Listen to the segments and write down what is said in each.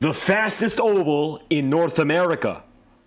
The fastest oval in North America,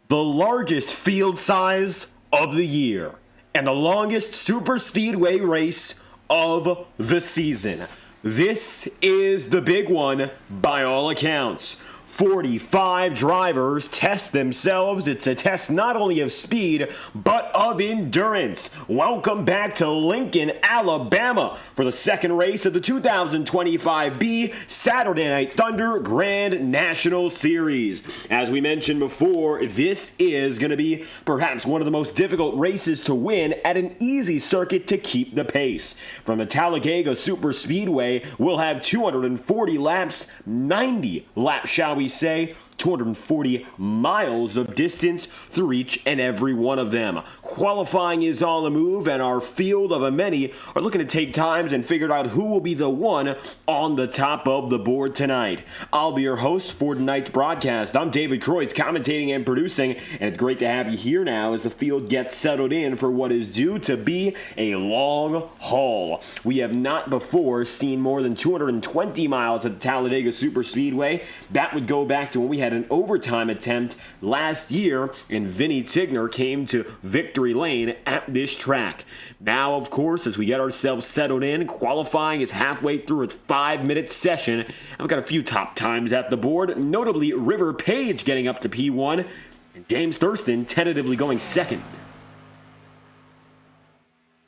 the largest field size of the year, and the longest superspeedway race of the season. This is the big one by all accounts. 45 drivers test themselves. It's a test not only of speed, but of endurance. Welcome back to Lincoln, Alabama for the second race of the 2025B Saturday Night Thunder Grand National Series. As we mentioned before, this is going to be perhaps one of the most difficult races to win at an easy circuit to keep the pace. From the Talladega SuperSpeedway, we'll have 240 laps, 90 laps, shall we say, 240 miles of distance through each and every one of them. Qualifying is on the move, and our field of many are looking to take times and figure out who will be the one on the top of the board tonight. I'll be your host for tonight's broadcast. I'm David Kreutz, commentating and producing, and it's great to have you here now as the field gets settled in for what is due to be a long haul. We have not before seen more than 220 miles at the Talladega Superspeedway. That would go back to when we had an overtime attempt last year, and Vinny Tigner came to victory lane at this track. Now, of course, as we get ourselves settled in, qualifying is halfway through its 5-minute session, and we've got a few top times at the board, notably River Page getting up to P1, and James Thurston tentatively going second.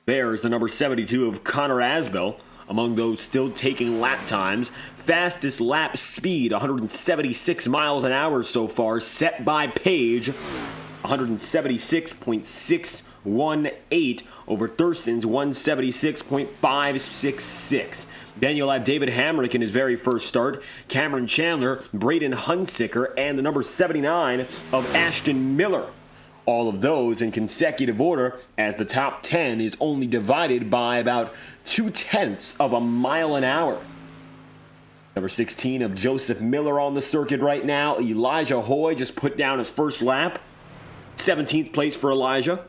There's the number 72 of Connor Asbell. Among those still taking lap times, fastest lap speed, 176 miles an hour so far, set by Page, 176.618 over Thurston's 176.566. Then you'll have David Hamrick in his very first start, Cameron Chandler, Braden Hunsicker, and the number 79 of Ashton Miller. All of those in consecutive order, as the top 10 is only divided by about 0.2 of a mile an hour. Number 16 of Joseph Miller on the circuit right now. Elijah Hoy just put down his first lap. 17th place for Elijah.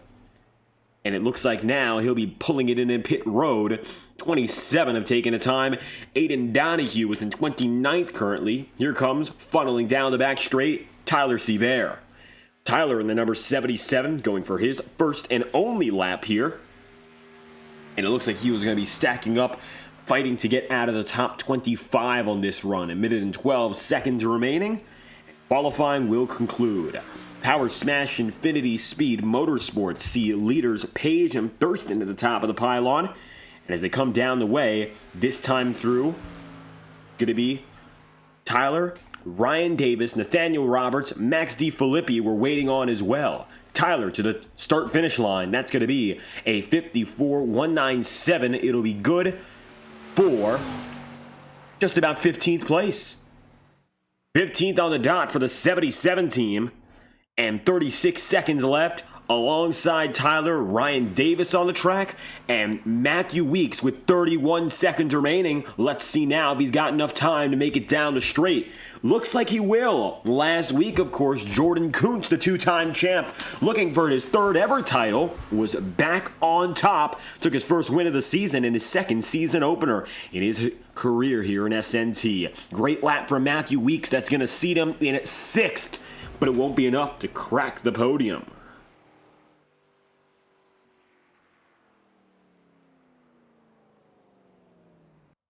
And it looks like now he'll be pulling it in pit road. 27 have taken a time. Aiden Donahue is in 29th currently. Here comes, funneling down the back straight, Tyler Seaver. Tyler in the number 77 going for his first and only lap here. And it looks like he was going to be stacking up, fighting to get out of the top 25 on this run. A minute and 12 seconds remaining. Qualifying will conclude. Power Smash Infinity Speed Motorsports see leaders Page and Thurston at the top of the pylon. And as they come down the way, this time through, going to be Tyler, Ryan Davis, Nathaniel Roberts, Max DeFilippi were waiting on as well. Tyler to the start-finish line. That's going to be a 54.197. It'll be good for just about 15th place. 15th on the dot for the 77 team. And 36 seconds left. Alongside Tyler, Ryan Davis on the track, and Matthew Weeks with 31 seconds remaining. Let's see now if he's got enough time to make it down the straight. Looks like he will. Last week, of course, Jordan Kuntz, the two-time champ, looking for his third ever title, was back on top. Took his first win of the season in his second season opener in his career here in SNT. Great lap from Matthew Weeks. That's going to seat him in at 6th, but it won't be enough to crack the podium.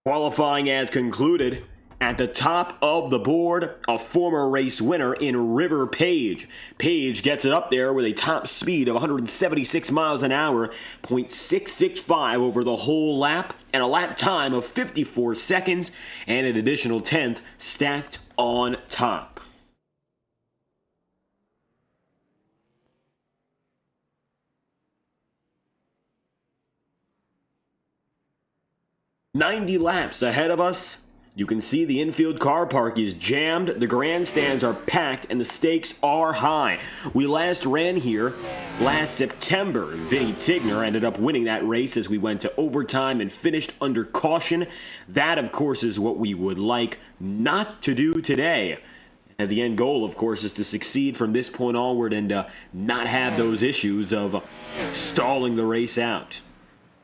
Qualifying has concluded. At the top of the board, a former race winner in River Page. Page gets it up there with a top speed of 176 miles an hour, 0.665 over the whole lap, and a lap time of 54 seconds, and an additional 10th stacked on top. "90 laps ahead of us. You can see the infield car park is jammed, the grandstands are packed, and the stakes are high. We last ran here last September. Vinny Tigner ended up winning that race as we went to overtime and finished under caution. That, of course, is what we would like not to do today. And the end goal, of course, is to succeed from this point onward and not have those issues of stalling the race out.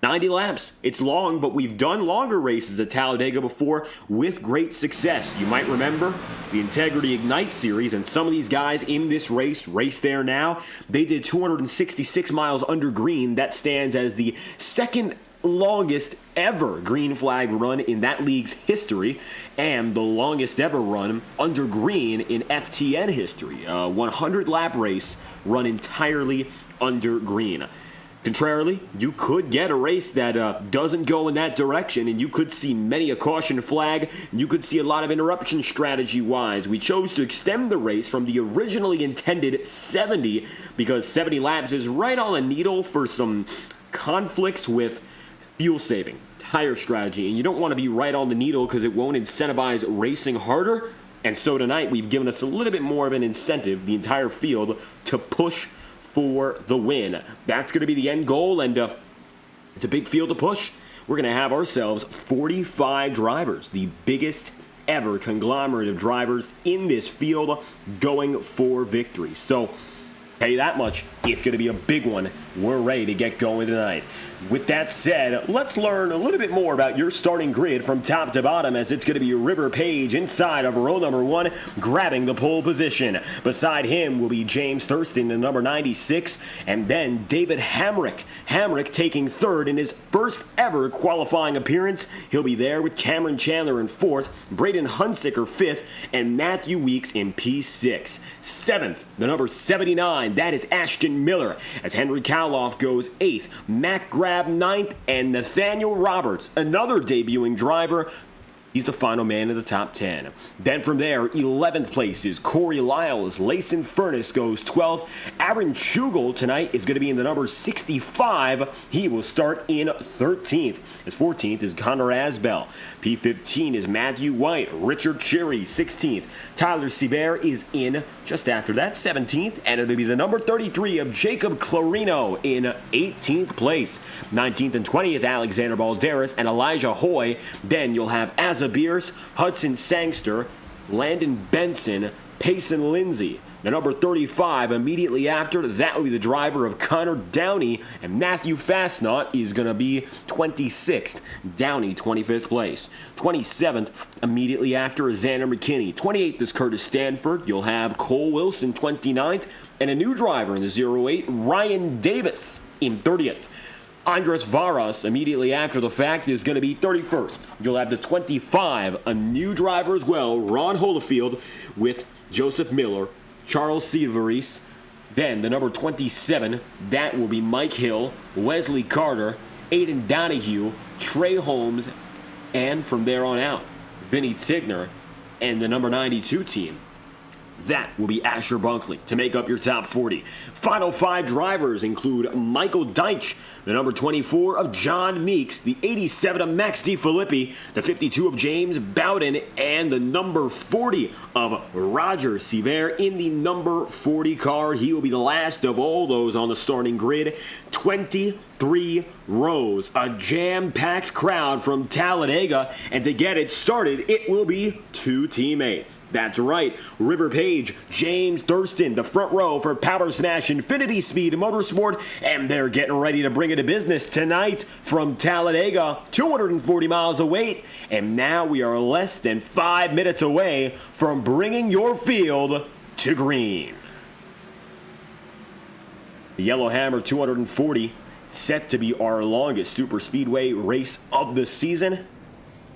90 laps. It's long, but we've done longer races at Talladega before with great success. You might remember the Integrity Ignite series, and some of these guys in this race there now. They did 266 miles under green. That stands as the second longest ever green flag run in that league's history, and the longest ever run under green in FTN history. A 100 lap race run entirely under green. Contrarily, you could get a race that doesn't go in that direction, and you could see many a caution flag. You could see a lot of interruption strategy-wise. We chose to extend the race from the originally intended 70 because 70 laps is right on the needle for some conflicts with fuel saving, tire strategy, and you don't want to be right on the needle because it won't incentivize racing harder. And so tonight we've given us a little bit more of an incentive, the entire field, to push for the win. That's going to be the end goal, and it's a big field to push. We're going to have ourselves 45 drivers, the biggest ever conglomerate of drivers in this field going for victory. So, tell you that much, it's going to be a big one. We're ready to get going tonight. With that said, let's learn a little bit more about your starting grid from top to bottom, as it's going to be River Page inside of row number 1, grabbing the pole position. Beside him will be James Thurston in number 96, and then David Hamrick. Hamrick taking third in his first ever qualifying appearance. He'll be there with Cameron Chandler in 4th, Braden Hunsicker 5th, and Matthew Weeks in P6. 7th, the number 79, that is Ashton Miller, as Henry Kowloff goes 8th, Matt Grab 9th, and Nathaniel Roberts, another debuting driver. He's the final man of the top 10. Then from there, 11th place is Corey Lyles. Layson Furness goes 12th. Aaron Schugel tonight is going to be in the number 65. He will start in 13th. His 14th is Connor Asbell. P15 is Matthew White. Richard Cherry, 16th. Tyler Seaver is in just after that, 17th. And it'll be the number 33 of Jacob Clarino in 18th place. 19th and 20th, Alexander Balderas and Elijah Hoy. Then you'll have Bierce, Hudson Sangster, Landon Benson, Payson Lindsay. The number 35 immediately after, that will be the driver of Connor Downey, and Matthew Fastnaught is going to be 26th. Downey, 25th place. 27th immediately after is Xander McKinney. 28th is Curtis Stanford. You'll have Cole Wilson, 29th, and a new driver in the 08, Ryan Davis, in 30th. Andres Varas, immediately after the fact, is going to be 31st. You'll have the 25, a new driver as well, Ron Holofield, with Joseph Miller, Charles Severis. Then the number 27, that will be Mike Hill, Wesley Carter, Aiden Donahue, Trey Holmes, and from there on out, Vinny Tigner, and the number 92 team. That will be Asher Bunkley to make up your top 40. Final 5 drivers include Michael Deitch, the number 24 of John Meeks, the 87 of Max DiFilippi, the 52 of James Bowden, and the number 40 of Roger Seaver in the number 40 car. He will be the last of all those on the starting grid. 23 rows, a jam-packed crowd from Talladega, and to get it started, it will be 2 teammates. That's right, River Page, James Thurston, the front row for Power Smash Infinity Speed Motorsport, and they're getting ready to bring it to business tonight from Talladega, 240 miles away, and now we are less than 5 minutes away from bringing your field to green. The Yellowhammer 240, set to be our longest superspeedway race of the season.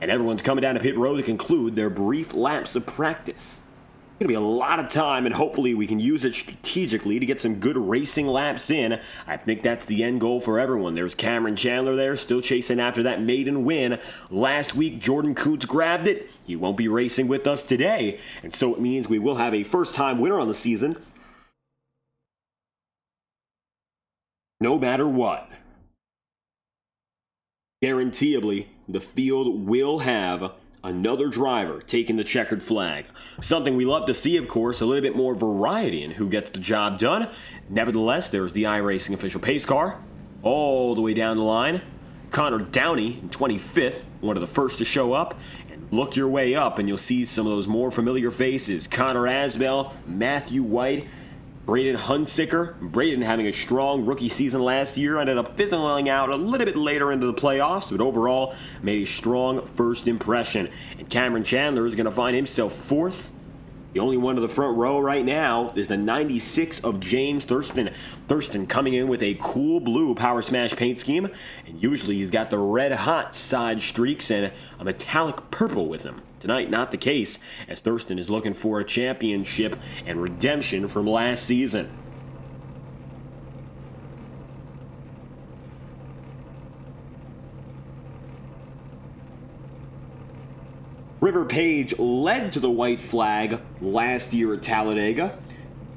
And everyone's coming down to pit road to conclude their brief laps of practice. It's going to be a lot of time, and hopefully we can use it strategically to get some good racing laps in. I think that's the end goal for everyone. There's Cameron Chandler there, still chasing after that maiden win. Last week, Jordan Coots grabbed it. He won't be racing with us today, and so it means we will have a first-time winner on the season, no matter what. Guaranteeably, the field will have another driver taking the checkered flag. Something we love to see, of course, a little bit more variety in who gets the job done. Nevertheless, there's the iRacing official pace car all the way down the line. Connor Downey in 25th, one of the first to show up. And look your way up and you'll see some of those more familiar faces. Connor Asbell, Matthew White, Braden Hunsicker having a strong rookie season last year, ended up fizzling out a little bit later into the playoffs, but overall made a strong first impression. And Cameron Chandler is going to find himself fourth. The only one to the front row right now is the 96 of James Thurston. Thurston coming in with a cool blue Power Smash paint scheme, and usually he's got the red hot side streaks and a metallic purple with him. Tonight, not the case, as Thurston is looking for a championship and redemption from last season. River Page led to the white flag last year at Talladega.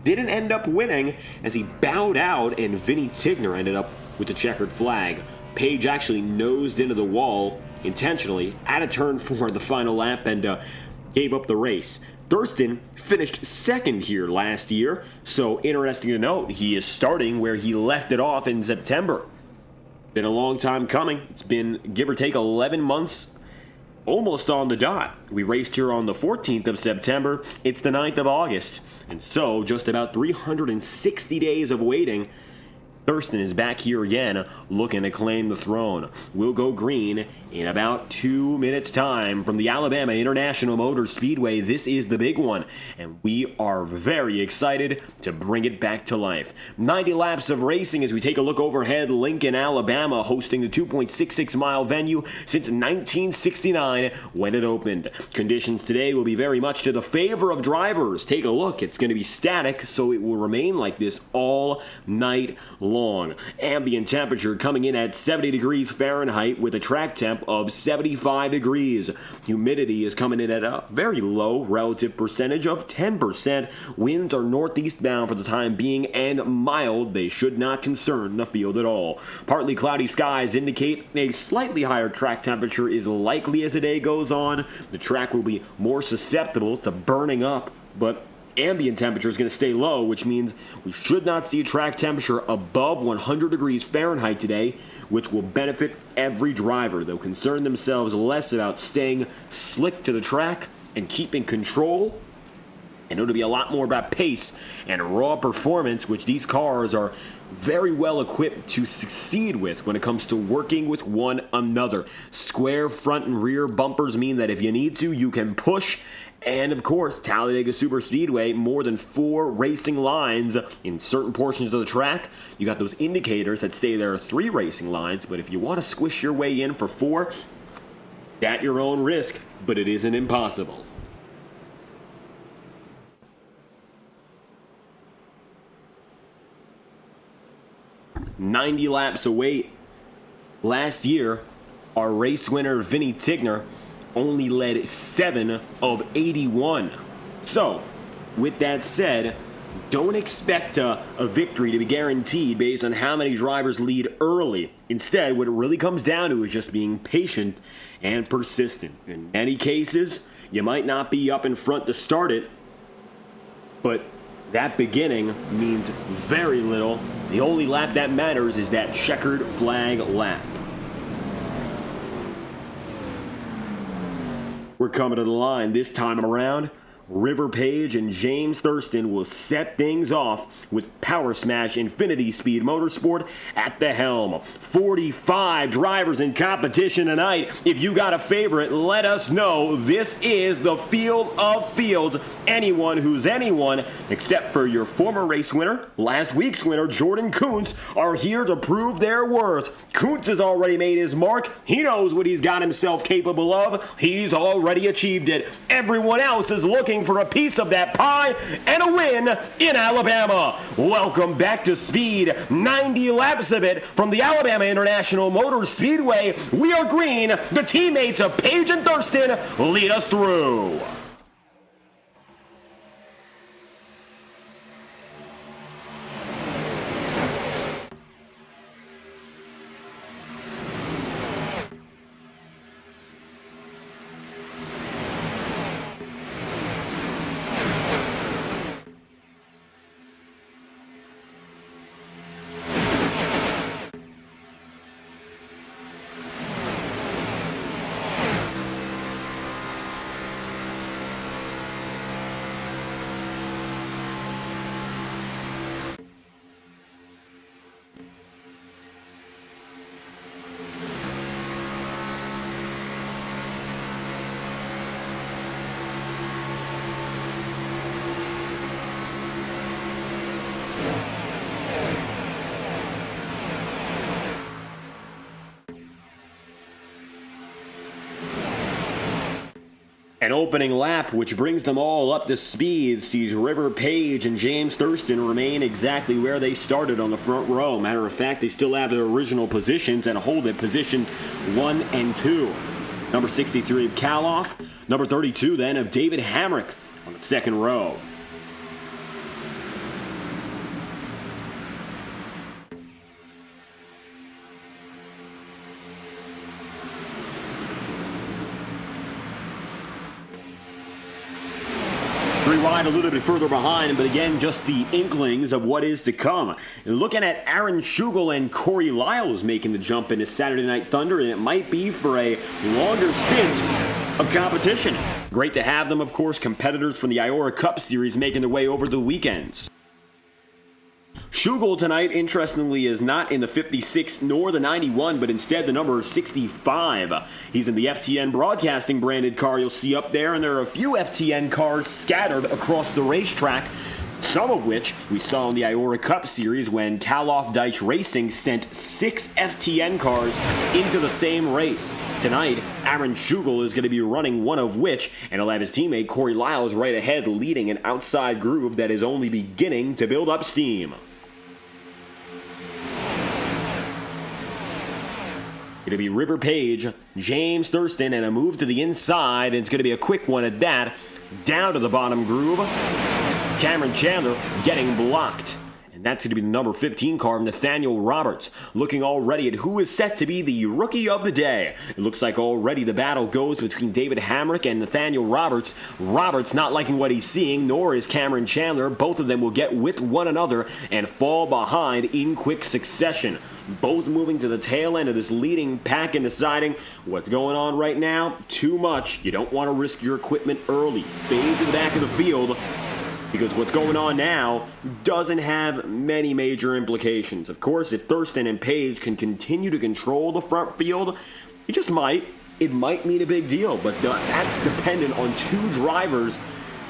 Didn't end up winning as he bowed out and Vinny Tigner ended up with the checkered flag. Page actually nosed into the wall intentionally at a turn 4 the final lap and gave up the race. Thurston finished second here last year, so interesting to note, he is starting where he left it off in September. Been a long time coming. It's been give or take 11 months, almost on the dot. We raced here on the 14th of September. It's the 9th of August. And so, just about 360 days of waiting, Thurston is back here again, looking to claim the throne. We'll go green in about 2 minutes' time from the Alabama International Motor Speedway. This is the big one, and we are very excited to bring it back to life. 90 laps of racing as we take a look overhead. Lincoln, Alabama, hosting the 2.66-mile venue since 1969 when it opened. Conditions today will be very much to the favor of drivers. Take a look. It's going to be static, so it will remain like this all night long. Ambient temperature coming in at 70 degrees Fahrenheit with a track temp of 75 degrees. Humidity is coming in at a very low relative percentage of 10%. Winds are northeast bound for the time being and mild. They should not concern the field at all. Partly cloudy skies indicate a slightly higher track temperature is likely as the day goes on. The track will be more susceptible to burning up, but ambient temperature is going to stay low, which means we should not see a track temperature above 100 degrees Fahrenheit today, which will benefit every driver. They'll concern themselves less about staying slick to the track and keeping control, and it'll be a lot more about pace and raw performance, which these cars are very well equipped to succeed with when it comes to working with one another. Square front and rear bumpers mean that if you need to, you can push. And of course, Talladega SuperSpeedway, more than 4 racing lines in certain portions of the track. You got those indicators that say there are 3 racing lines, but if you want to squish your way in for 4, at your own risk, but it isn't impossible. "90 laps await." Last year, our race winner, Vinny Tigner, only led 7 of 81. So, with that said, don't expect a victory to be guaranteed based on how many drivers lead early. Instead, what it really comes down to is just being patient and persistent. In many cases, you might not be up in front to start it, but that beginning means very little. The only lap that matters is that checkered flag lap. We're coming to the line this time around. River Page and James Thurston will set things off with Power Smash Infinity Speed Motorsport at the helm. 45 drivers in competition tonight. If you got a favorite, let us know. This is the field of fields. Anyone who's anyone, except for your former race winner, last week's winner, Jordan Kuntz, are here to prove their worth. Kuntz has already made his mark. He knows what he's got himself capable of. He's already achieved it. Everyone else is looking for a piece of that pie and a win in Alabama. Welcome back to speed. 90 laps of it from the Alabama International Motor Speedway. We are green. The teammates of Page and Thurston lead us through. An opening lap, which brings them all up to speed, sees River Page and James Thurston remain exactly where they started on the front row. Matter of fact, they still have their original positions and hold at positions 1 and 2. Number 63 of Kaloff, number 32 then of David Hamrick on the second row. Rewind a little bit further behind, but again, just the inklings of what is to come. Looking at Aaron Schugel and Corey Lyles making the jump into Saturday Night Thunder, and it might be for a longer stint of competition. Great to have them, of course, competitors from the IORA Cup Series making their way over the weekends. Schugel tonight, interestingly, is not in the 56 nor the 91, but instead the number 65. He's in the FTN Broadcasting branded car you'll see up there, and there are a few FTN cars scattered across the racetrack, some of which we saw in the IORA Cup Series when Kaloff Deitch Racing sent 6 FTN cars into the same race. Tonight, Aaron Schugel is going to be running one of which, and he'll have his teammate Corey Lyles right ahead leading an outside groove that is only beginning to build up steam. It'll be River Page, James Thurston, and a move to the inside, and it's going to be a quick one at that. Down to the bottom groove. Cameron Chandler getting blocked. And that's going to be the number 15 car of Nathaniel Roberts, looking already at who is set to be the rookie of the day. It looks like already the battle goes between David Hamrick and Nathaniel Roberts. Roberts not liking what he's seeing, nor is Cameron Chandler. Both of them will get with one another and fall behind in quick succession. Both moving to the tail end of this leading pack and deciding what's going on right now. Too much. You don't want to risk your equipment early. Fade to the back of the field, because what's going on now doesn't have many major implications. Of course, if Thurston and Page can continue to control the front field, it just might. It might mean a big deal, but that's dependent on two drivers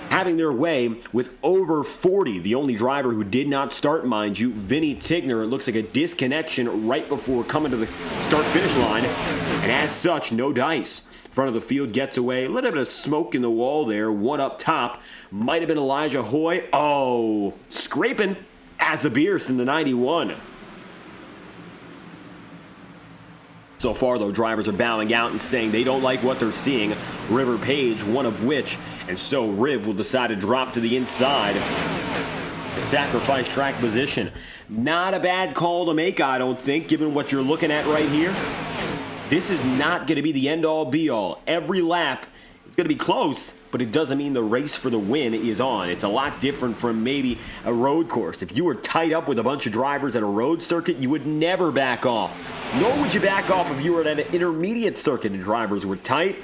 having their way with over 40. The only driver who did not start, mind you, Vinny Tigner. It looks like a disconnection right before coming to the start-finish line, and as such, no dice. Front of the field gets away. A little bit of smoke in the wall there. One up top. Might have been Elijah Hoy. Oh, scraping Azabirce in the 91. So far, though, drivers are bowing out and saying they don't like what they're seeing. River Page, one of which, and so Riv will decide to drop to the inside. A sacrifice track position. Not a bad call to make, I don't think, given what you're looking at right here. This is not going to be the end-all, be-all. Every lap is going to be close, but it doesn't mean the race for the win is on. It's a lot different from maybe a road course. If you were tied up with a bunch of drivers at a road circuit, you would never back off. Nor would you back off if you were at an intermediate circuit and drivers were tight,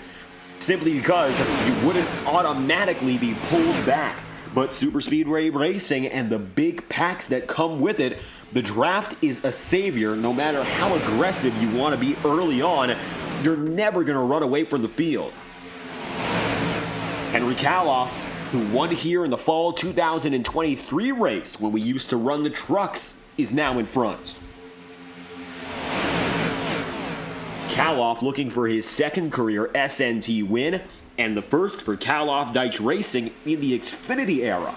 simply because you wouldn't automatically be pulled back. But SuperSpeedway Racing and the big packs that come with it, the draft is a savior. No matter how aggressive you want to be early on, you're never going to run away from the field. Henry Kaloff, who won here in the fall 2023 race when we used to run the trucks, is now in front. Kaloff looking for his second career SNT win, and the first for Kaloff Deitch Racing in the Xfinity era.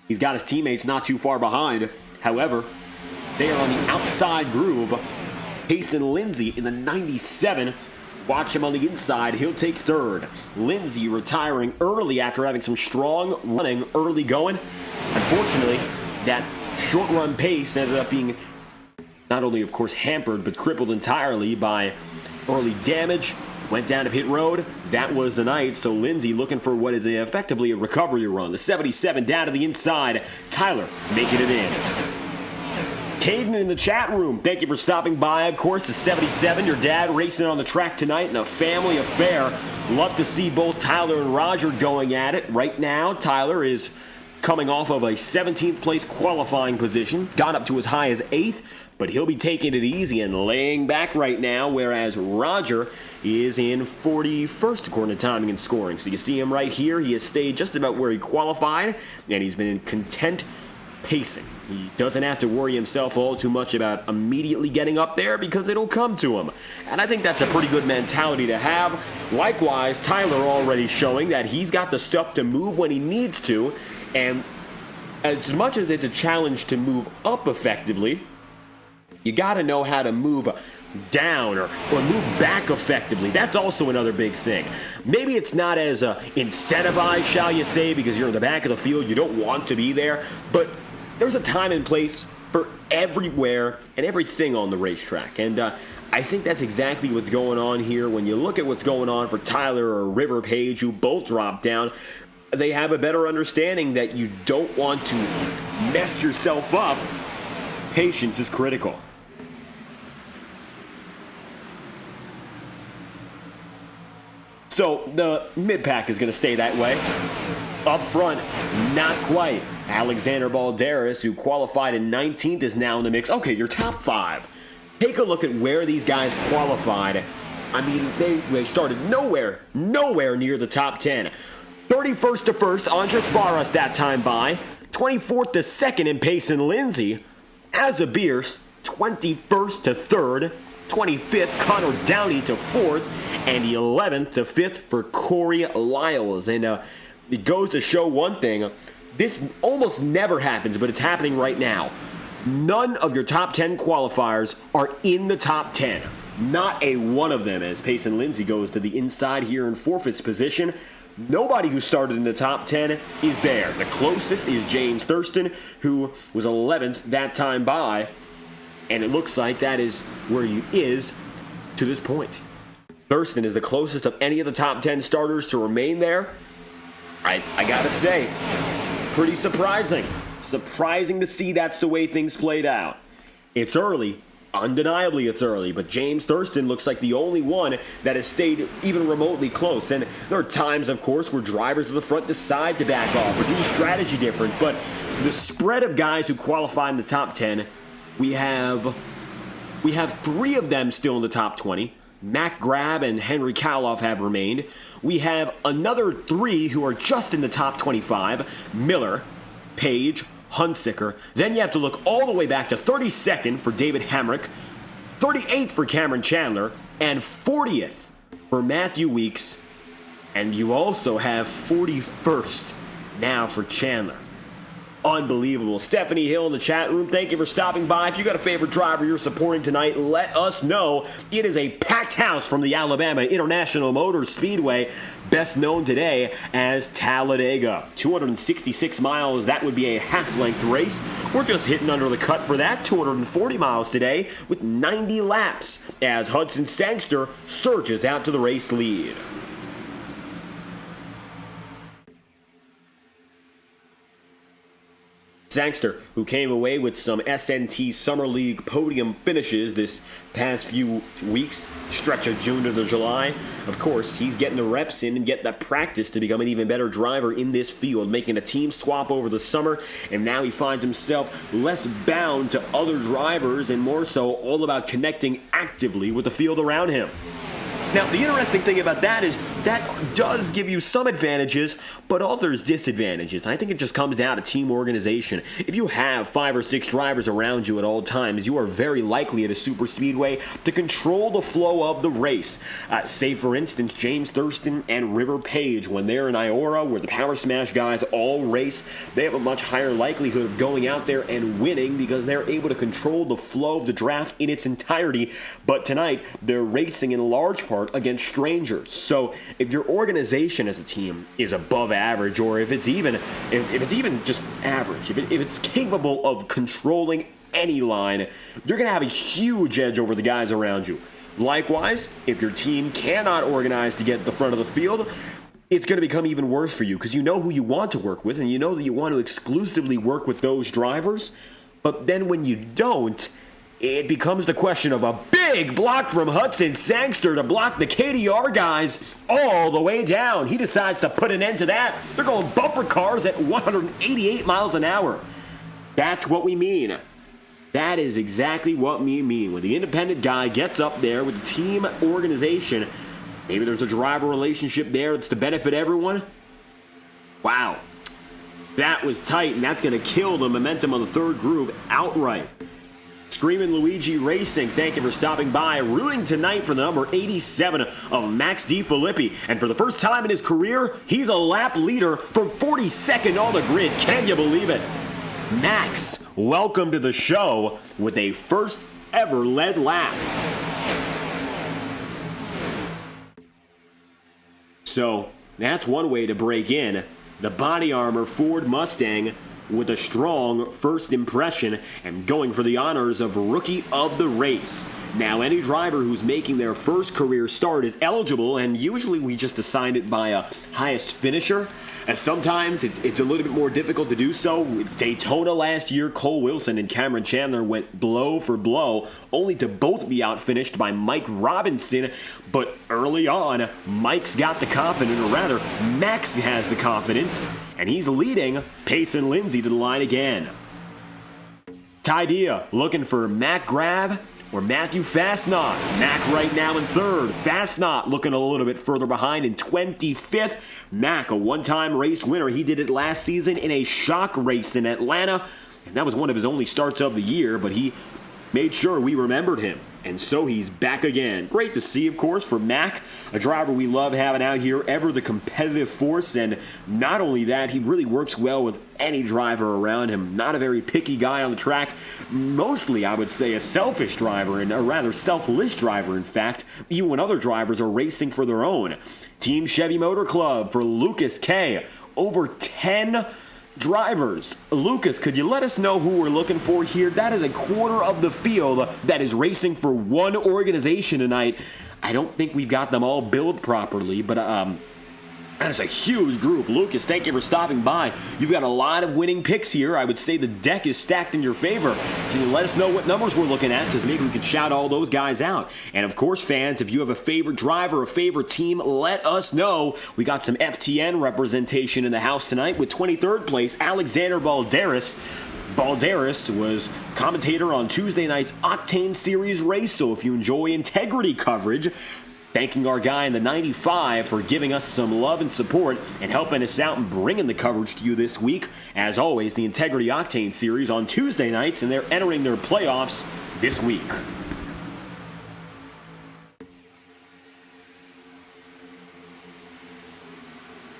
He's got his teammates not too far behind. However, they are on the outside groove. Payson Lindsay in the 97. Watch him on the inside. He'll take third. Lindsay retiring early after having some strong running early going. Unfortunately, that short run pace ended up being not only, of course, hampered, but crippled entirely by early damage. Went down to pit road. That was the night. So Lindsay looking for what is effectively a recovery run. The 77 down to the inside. Tyler making it in. Caden in the chat room, thank you for stopping by. Of course, the 77, your dad racing on the track tonight in a family affair. Love to see both Tyler and Roger going at it. Right now, Tyler is coming off of a 17th place qualifying position. Got up to as high as 8th. But he'll be taking it easy and laying back right now, whereas Roger is in 41st according to timing and scoring. So you see him right here. He has stayed just about where he qualified, and he's been content pacing. He doesn't have to worry himself all too much about immediately getting up there because it'll come to him. And I think that's a pretty good mentality to have. Likewise, Tyler already showing that he's got the stuff to move when he needs to. And as much as it's a challenge to move up effectively, you got to know how to move down or move back effectively. That's also another big thing. Maybe it's not as incentivized, shall you say, because you're in the back of the field, you don't want to be there, but there's a time and place for everywhere and everything on the racetrack. And I think that's exactly what's going on here. When you look at what's going on for Tyler or River Page, who both dropped down, they have a better understanding that you don't want to mess yourself up. Patience is critical. So the mid-pack is going to stay that way. Up front, not quite. Alexander Balderas, who qualified in 19th, is now in the mix. Okay, your top 5. Take a look at where these guys qualified. I mean, they started nowhere near the top 10. 31st to 1st, Andres Faras that time by. 24th to 2nd in Payson Lindsay. Asa Beers, 21st to 3rd. 25th, Connor Downey to 4th. And 11th to 5th for Corey Lyles. And it goes to show one thing. This almost never happens, but it's happening right now. None of your top 10 qualifiers are in the top 10. Not a one of them, as Payson Lindsay goes to the inside here in forfeits position. Nobody who started in the top 10 is there. The closest is James Thurston, who was 11th that time by. And it looks like that is where he is to this point. Thurston is the closest of any of the top 10 starters to remain there. I gotta say, pretty surprising. Surprising to see that's the way things played out. It's early. Undeniably it's early, but James Thurston looks like the only one that has stayed even remotely close. And there are times, of course, where drivers at the front decide to back off or do strategy different. But the spread of guys who qualify in the top 10, we have 3 of them still in the top 20. Mac Grab and Henry Kaloff have remained. We have another 3 who are just in the top 25. Miller, Page, Hunsicker. Then you have to look all the way back to 32nd for David Hamrick, 38th for Cameron Chandler, and 40th for Matthew Weeks. And you also have 41st now for Chandler. Unbelievable. Stephanie Hill in the chat room, thank you for stopping by. If you got a favorite driver you're supporting tonight, let us know. It is a packed house from the Alabama International Motor Speedway, best known today as Talladega. 266 miles, that would be a half-length race. We're just hitting under the cut for that. 240 miles today with 90 laps as Hudson Sangster surges out to the race lead. Sangster, who came away with some SNT Summer League podium finishes this past few weeks, stretch of June to July. Of course, he's getting the reps in and getting that practice to become an even better driver in this field, making a team swap over the summer, and now he finds himself less bound to other drivers and more so all about connecting actively with the field around him. Now, the interesting thing about that is that does give you some advantages, but also there's disadvantages. I think it just comes down to team organization. If you have 5 or 6 drivers around you at all times, you are very likely at a superspeedway to control the flow of the race. Say, for instance, James Thurston and River Page, when they're in IORA, where the Power Smash guys all race, they have a much higher likelihood of going out there and winning because they're able to control the flow of the draft in its entirety. But tonight, they're racing in large part against strangers. So if your organization as a team is above average, or if it's even just average, if it's capable of controlling any line, you're going to have a huge edge over the guys around you. Likewise, if your team cannot organize to get to the front of the field, it's going to become even worse for you because you know who you want to work with and you know that you want to exclusively work with those drivers. But then when you don't, it becomes the question of a big block from Hudson Sangster to block the KDR guys all the way down. He decides to put an end to that. They're going bumper cars at 188 miles an hour. That's what we mean. That is exactly what we mean. When the independent guy gets up there with the team organization, maybe there's a driver relationship there that's to benefit everyone. Wow. That was tight, and that's going to kill the momentum on the third groove outright. Screamin' Luigi Racing, thank you for stopping by. Rooting tonight for the number 87 of Max DeFilippi. And for the first time in his career, he's a lap leader for 42nd on the grid. Can you believe it? Max, welcome to the show with a first ever led lap. So, that's one way to break in. The body armor Ford Mustang with a strong first impression and going for the honors of Rookie of the Race. Now, any driver who's making their first career start is eligible, and usually we just assign it by a highest finisher. And sometimes it's a little bit more difficult to do so. With Daytona last year, Cole Wilson and Cameron Chandler went blow for blow, only to both be outfinished by Mike Robinson. But early on, Mike's got the confidence, or rather, Max has the confidence, and he's leading Payson Lindsay to the line again. Ty Dia looking for Mac Grab or Matthew Fastnot. Mac right now in third. Fastnot looking a little bit further behind in 25th. Mac, a one-time race winner. He did it last season in a shock race in Atlanta, and that was one of his only starts of the year, but he made sure we remembered him. And so he's back again. Great to see, of course, for Mac, a driver we love having out here, ever the competitive force. And not only that, he really works well with any driver around him. Not a very picky guy on the track. Mostly, I would say, a selfish driver, and a rather selfless driver, in fact, even when other drivers are racing for their own. Team Chevy Motor Club for Lucas K. Over 10 drivers. Lucas, could you let us know who we're looking for here? That is a quarter of the field that is racing for one organization tonight. I don't think we've got them all billed properly, but that is a huge group. Lucas, thank you for stopping by. You've got a lot of winning picks here. I would say the deck is stacked in your favor. Can you let us know what numbers we're looking at? Because maybe we could shout all those guys out. And of course, fans, if you have a favorite driver, a favorite team, let us know. We got some FTN representation in the house tonight with 23rd place, Alexander Balderas. Balderas was commentator on Tuesday night's Octane Series race, so if you enjoy integrity coverage, thanking our guy in the 95 for giving us some love and support and helping us out and bringing the coverage to you this week. As always, the Integrity Octane Series on Tuesday nights, and they're entering their playoffs this week.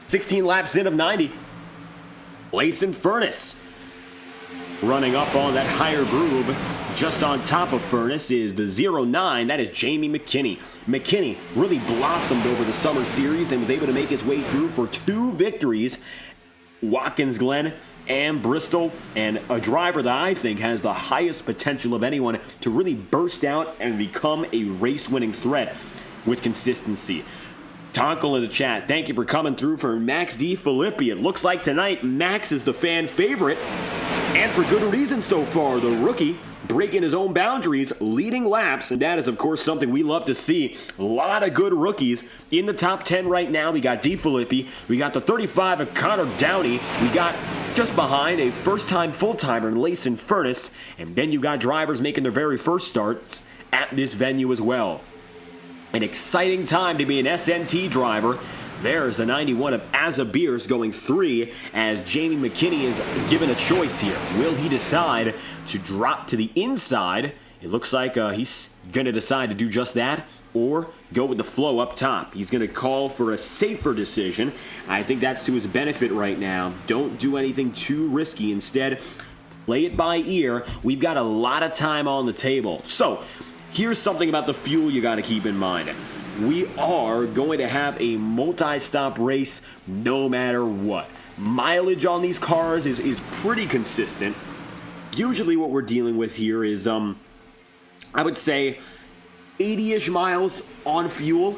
"16 laps in of 90. Layson Furnace running up on that higher groove. Just on top of Furnace is the 09. That is Jamie McKinney. McKinney really blossomed over the summer series and was able to make his way through for 2 victories. Watkins Glen and Bristol, and a driver that I think has the highest potential of anyone to really burst out and become a race-winning threat with consistency. Tonkel in the chat, thank you for coming through for Max DeFilippi. It looks like tonight Max is the fan favorite, and for good reason so far. The rookie breaking his own boundaries, leading laps, and that is, of course, something we love to see. A lot of good rookies in the top 10 right now. We got DeFilippi, we got the 35 of Connor Downey, we got just behind a first-time full-timer in Layson Furnace, and then you got drivers making their very first starts at this venue as well. An exciting time to be an SNT driver. There's the 91 of Asa Beers going 3 as Jamie McKinney is given a choice here. Will he decide to drop to the inside? It looks like he's going to decide to do just that, or go with the flow up top. He's going to call for a safer decision. I think that's to his benefit right now. Don't do anything too risky. Instead, play it by ear. We've got a lot of time on the table. So, here's something about the fuel you got to keep in mind. We are going to have a multi-stop race no matter what. Mileage on these cars is pretty consistent. Usually what we're dealing with here is, I would say, 80-ish miles on fuel.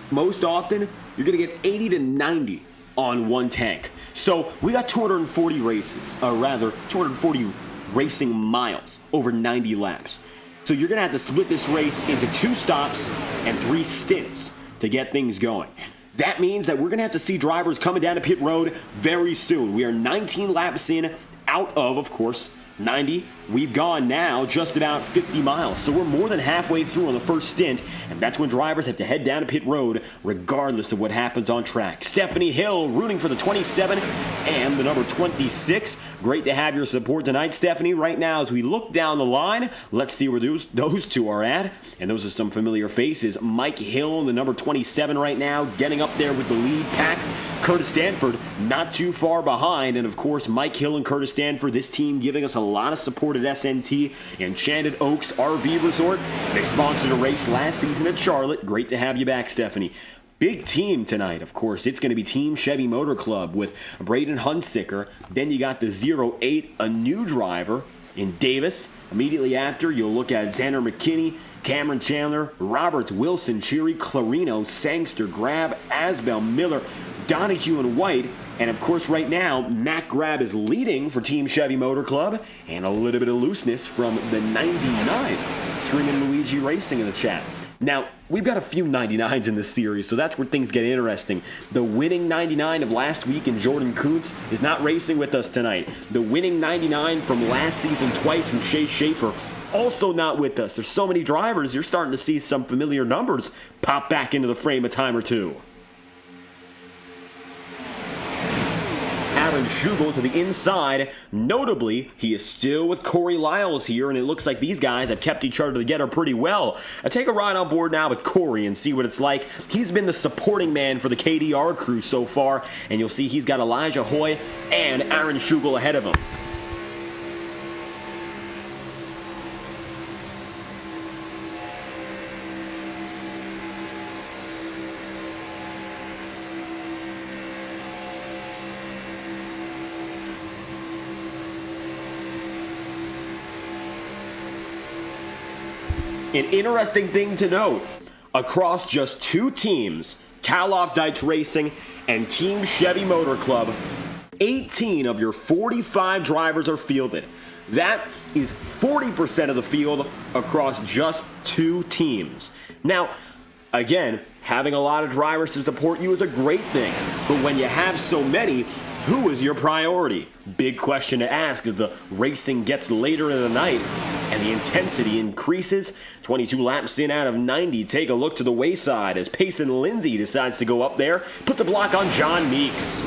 Most often, you're going to get 80 to 90 on one tank. So we got 240 races, or rather, 240 racing miles over 90 laps. So you're going to have to split this race into 2 stops and 3 stints to get things going. That means that we're going to have to see drivers coming down to pit road very soon. We are 19 laps in out of course, 90 We've gone now just about 50 miles, so we're more than halfway through on the first stint, and that's when drivers have to head down to pit road regardless of what happens on track. Stephanie Hill rooting for the 27 and the number 26. Great to have your support tonight, Stephanie. Right now, as we look down the line, let's see where those two are at, and those are some familiar faces. Mike Hill in the number 27 right now, getting up there with the lead pack. Curtis Stanford not too far behind, and of course Mike Hill and Curtis Stanford, this team giving us a lot of support at SNT, Enchanted Oaks RV Resort. They sponsored a race last season at Charlotte. Great to have you back, Stephanie. Big team tonight, of course. It's going to be Team Chevy Motor Club with Braden Hunsicker. Then you got the 08, a new driver in Davis. Immediately after, you'll look at Xander McKinney, Cameron Chandler, Roberts, Wilson, Cheery, Clarino, Sangster, Grab, Asbel, Miller, Donahue, and White. And of course, right now, Matt Grab is leading for Team Chevy Motor Club, and a little bit of looseness from the 99. Screaming Luigi Racing in the chat. Now, we've got a few 99s in this series, so that's where things get interesting. The winning 99 of last week in Jordan Kuntz is not racing with us tonight. The winning 99 from last season twice in Chase Schaefer also not with us. There's so many drivers, you're starting to see some familiar numbers pop back into the frame a time or two. Aaron Schugel to the inside. Notably, he is still with Corey Lyles here, and it looks like these guys have kept each other together pretty well. I take a ride on board now with Corey and see what it's like. He's been the supporting man for the KDR crew so far, and you'll see he's got Elijah Hoy and Aaron Schugel ahead of him. An interesting thing to note, across just two teams, Kalof Deitch Racing and Team Chevy Motor Club, 18 of your 45 drivers are fielded. That is 40% of the field across just two teams. Now, again, having a lot of drivers to support you is a great thing, but when you have so many, who is your priority? Big question to ask as the racing gets later in the night and the intensity increases. 22 laps in out of 90. Take a look to the wayside as Payson Lindsay decides to go up there. Put the block on John Meeks.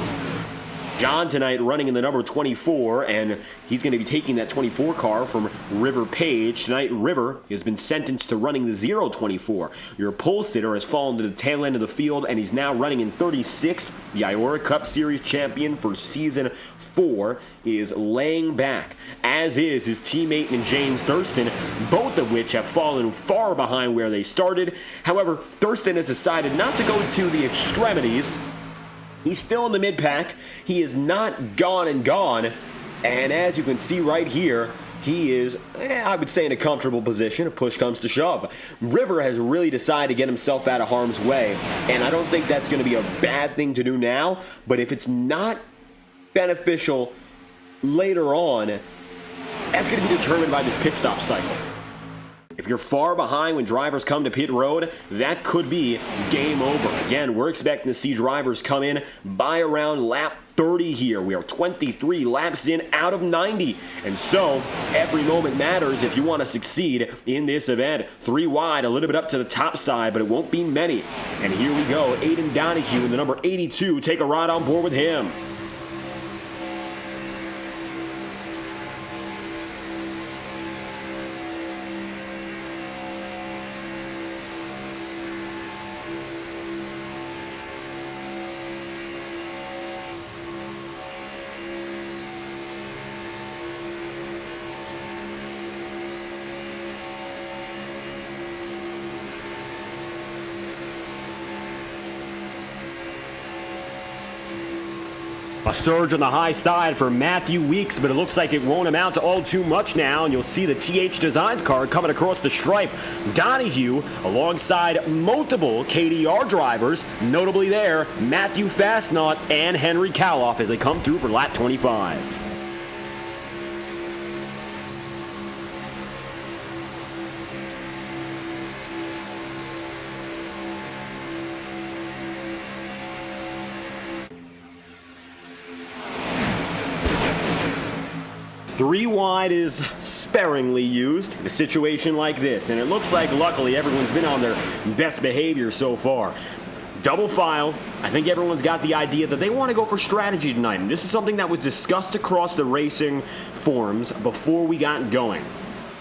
John tonight running in the number 24, and he's going to be taking that 24 car from River Page. Tonight, River has been sentenced to running the 024. Your pole sitter has fallen to the tail end of the field, and he's now running in 36th. The IORA Cup Series champion for Season 4 is laying back, as is his teammate in James Thurston, both of which have fallen far behind where they started. However, Thurston has decided not to go to the extremities. He's still in the mid-pack. He is not gone and gone. And as you can see right here, he is, I would say, in a comfortable position if push comes to shove. River has really decided to get himself out of harm's way. And I don't think that's going to be a bad thing to do now. But if it's not beneficial later on, that's going to be determined by this pit stop cycle. If you're far behind when drivers come to pit road, that could be game over. Again, we're expecting to see drivers come in by around lap 30 here. We are 23 laps in out of 90. And so, every moment matters if you want to succeed in this event. 3 wide, a little bit up to the top side, but it won't be many. And here we go, Aiden Donahue in the number 82. Take a ride on board with him. A surge on the high side for Matthew Weeks, but it looks like it won't amount to all too much now, and you'll see the TH Designs car coming across the stripe. Donahue alongside multiple KDR drivers, notably there, Matthew Fastnaught and Henry Kalof as they come through for lap 25. Three wide is sparingly used in a situation like this. And it looks like, luckily, everyone's been on their best behavior so far. Double file. I think everyone's got the idea that they want to go for strategy tonight. And this is something that was discussed across the racing forums before we got going.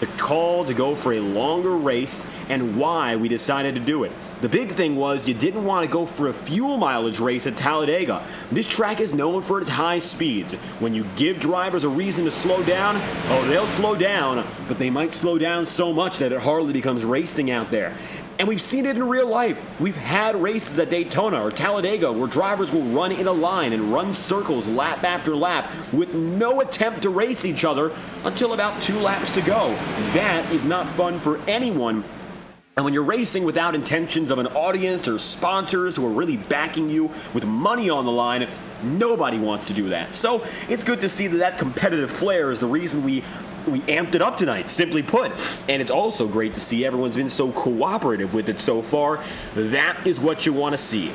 The call to go for a longer race and why we decided to do it. The big thing was you didn't want to go for a fuel mileage race at Talladega. This track is known for its high speeds. When you give drivers a reason to slow down, oh, they'll slow down, but they might slow down so much that it hardly becomes racing out there. And we've seen it in real life. We've had races at Daytona or Talladega where drivers will run in a line and run circles lap after lap with no attempt to race each other until about 2 laps to go. That is not fun for anyone. And when you're racing without intentions of an audience or sponsors who are really backing you with money on the line, nobody wants to do that. So it's good to see that competitive flair is the reason we amped it up tonight, simply put. And it's also great to see everyone's been so cooperative with it so far. That is what you want to see.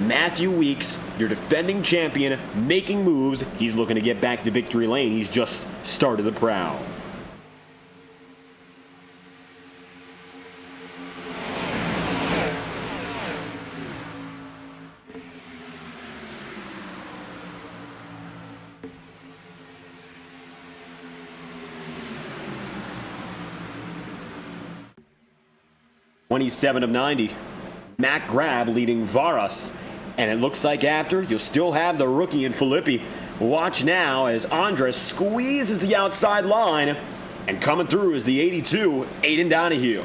Matthew Weeks, your defending champion, making moves. He's looking to get back to victory lane. He's just started the prowl. '27 of 90. Matt Grab leading Varas. And it looks like after, you'll still have the rookie in Filippi. Watch now as Andres squeezes the outside line. And coming through is the 82, Aiden Donahue.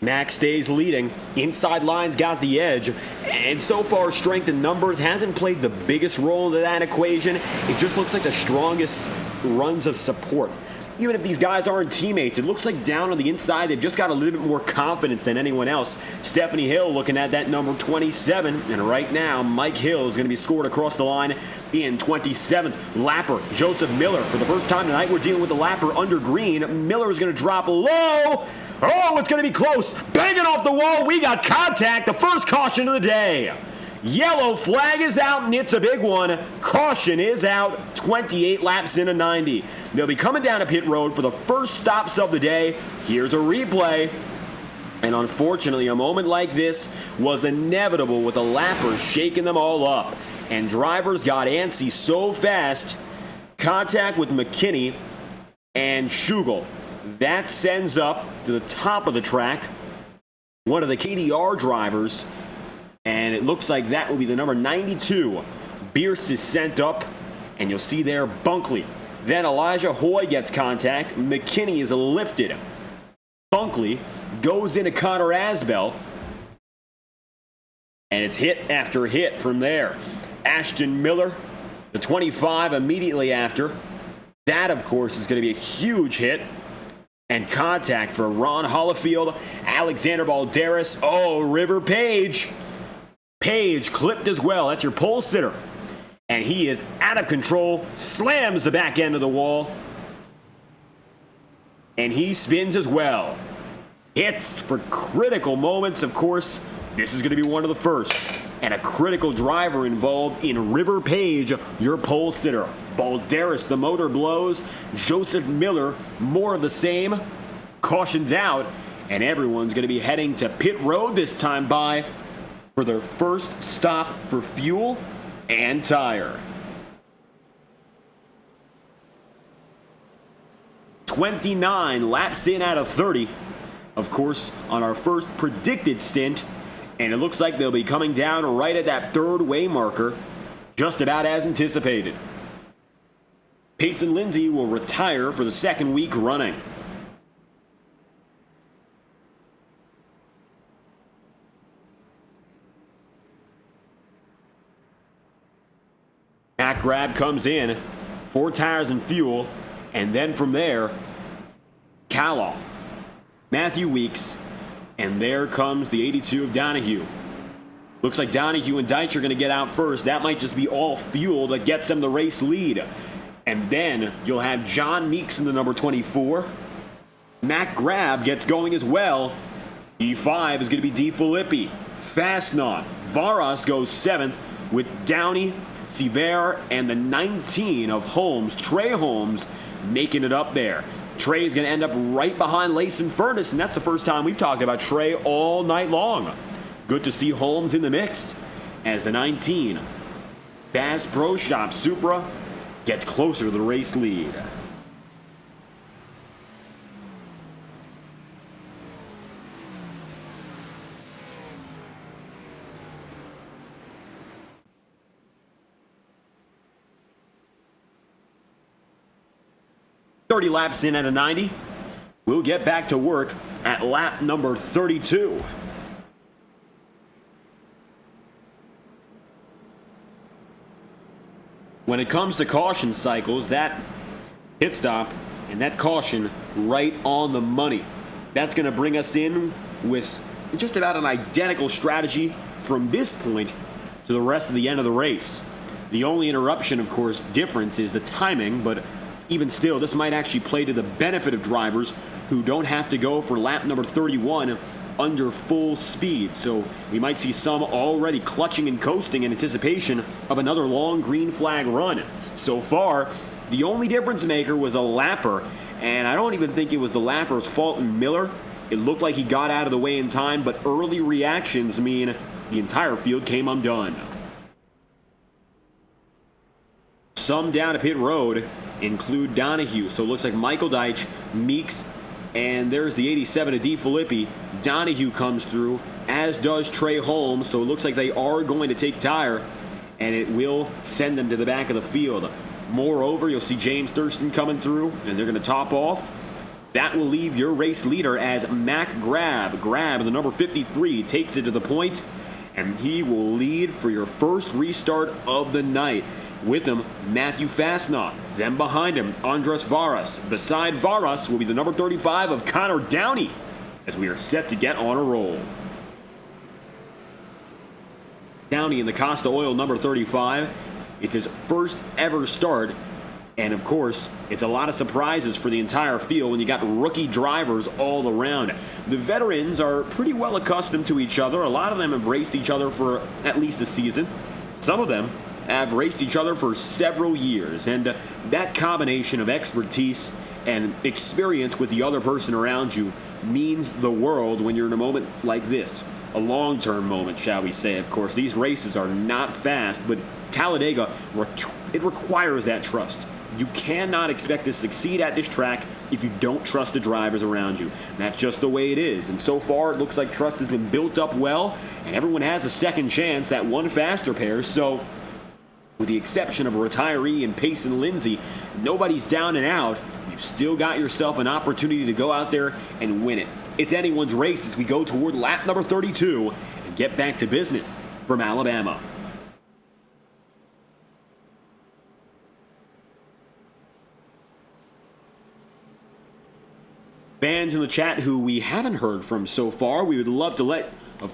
Max stays leading. Inside line's got the edge. And so far, strength in numbers hasn't played the biggest role in that equation. It just looks like the strongest runs of support. Even if these guys aren't teammates, it looks like down on the inside, they've just got a little bit more confidence than anyone else. Stephanie Hill looking at that number 27. And right now, Mike Hill is going to be scored across the line in 27th. Lapper, Joseph Miller. For the first time tonight, we're dealing with the Lapper under green. Miller is going to drop low. Oh, it's going to be close. Banging off the wall. We got contact. The first caution of the day. Yellow flag is out, and it's a big one. Caution is out. 28 laps into 90. They'll be coming down a pit road for the first stops of the day. Here's a replay. And unfortunately, a moment like this was inevitable with the lappers shaking them all up. And drivers got antsy so fast. Contact with McKinney and Schugel. That sends up to the top of the track one of the KDR drivers. And it looks like that will be the number 92. Bierce is sent up. And you'll see there Bunkley. Then Elijah Hoy gets contact. McKinney is lifted. Bunkley goes into Connor Asbell. And it's hit after hit from there. Ashton Miller, the 25 immediately after. That, of course, is going to be a huge hit. And contact for Ron Hollifield, Alexander Balderas. Oh, River Page. Page clipped as well. That's your pole sitter. And he is out of control. Slams the back end of the wall. And he spins as well. Hits for critical moments, of course. This is going to be one of the first. And a critical driver involved in River Page, your pole sitter. Balderas, the motor blows. Joseph Miller, more of the same. Cautions out. And everyone's going to be heading to pit road this time by for their first stop for fuel and tire. 29 laps in out of 30. Of course, on our first predicted stint. And it looks like they'll be coming down right at that third way marker, just about as anticipated. Payson Lindsay will retire for the second week running. Matt Grab comes in, 4 tires and fuel, and then from there, Kaloff, Matthew Weeks, and there comes the 82 of Donahue. Looks like Donahue and Deitch are going to get out first. That might just be all fuel that gets them the race lead. And then you'll have John Meeks in the number 24. Mac Grab gets going as well. D5 is going to be D. Filippi. Fastnaut. Varas goes 7th with Downey, Sever, and the 19 of Holmes. Trey Holmes making it up there. Trey is going to end up right behind Layson Furnace, and that's the first time we've talked about Trey all night long. Good to see Holmes in the mix as the 19 Bass Pro Shop Supra gets closer to the race lead. "30 laps in at a 90. We'll get back to work at lap number 32. When it comes to caution cycles, that pit stop and that caution right on the money. That's going to bring us in with just about an identical strategy from this point to the rest of the end of the race. The only interruption, of course, difference is the timing, but even still, this might actually play to the benefit of drivers who don't have to go for lap number 31 under full speed. So we might see some already clutching and coasting in anticipation of another long green flag run. So far, the only difference maker was a lapper, and I don't even think it was the lapper's fault in Miller. It looked like he got out of the way in time, but early reactions mean the entire field came undone. Some down to pit road include Donahue, so it looks like Michael Deitch, Meeks, and there's the 87 of D. Filippi. Donahue comes through, as does Trey Holmes, so it looks like they are going to take tire, and it will send them to the back of the field. Moreover, you'll see James Thurston coming through, and they're going to top off. That will leave your race leader as Mac Grab. Grab, the number 53, takes it to the point, and he will lead for your first restart of the night. With him, Matthew Fastnaut. Then behind him, Andres Varas. Beside Varas will be the number 35 of Connor Downey, as we are set to get on a roll. Downey in the Costa Oil number 35. It's his first ever start, and of course, it's a lot of surprises for the entire field when you got rookie drivers all around. The veterans are pretty well accustomed to each other. A lot of them have raced each other for at least a season. Some of them have raced each other for several years, and that combination of expertise and experience with the other person around you means the world when you're in a moment like this. A long-term moment, shall we say. Of course, these races are not fast, but Talladega, it requires that trust. You cannot expect to succeed at this track if you don't trust the drivers around you. That's just the way it is. And so far, it looks like trust has been built up well, and everyone has a second chance at one faster pair. So, with the exception of a retiree in Payson Lindsay, nobody's down and out. You've still got yourself an opportunity to go out there and win it. It's anyone's race as we go toward lap number 32 and get back to business from Alabama. Fans in the chat who we haven't heard from so far, we would love to let the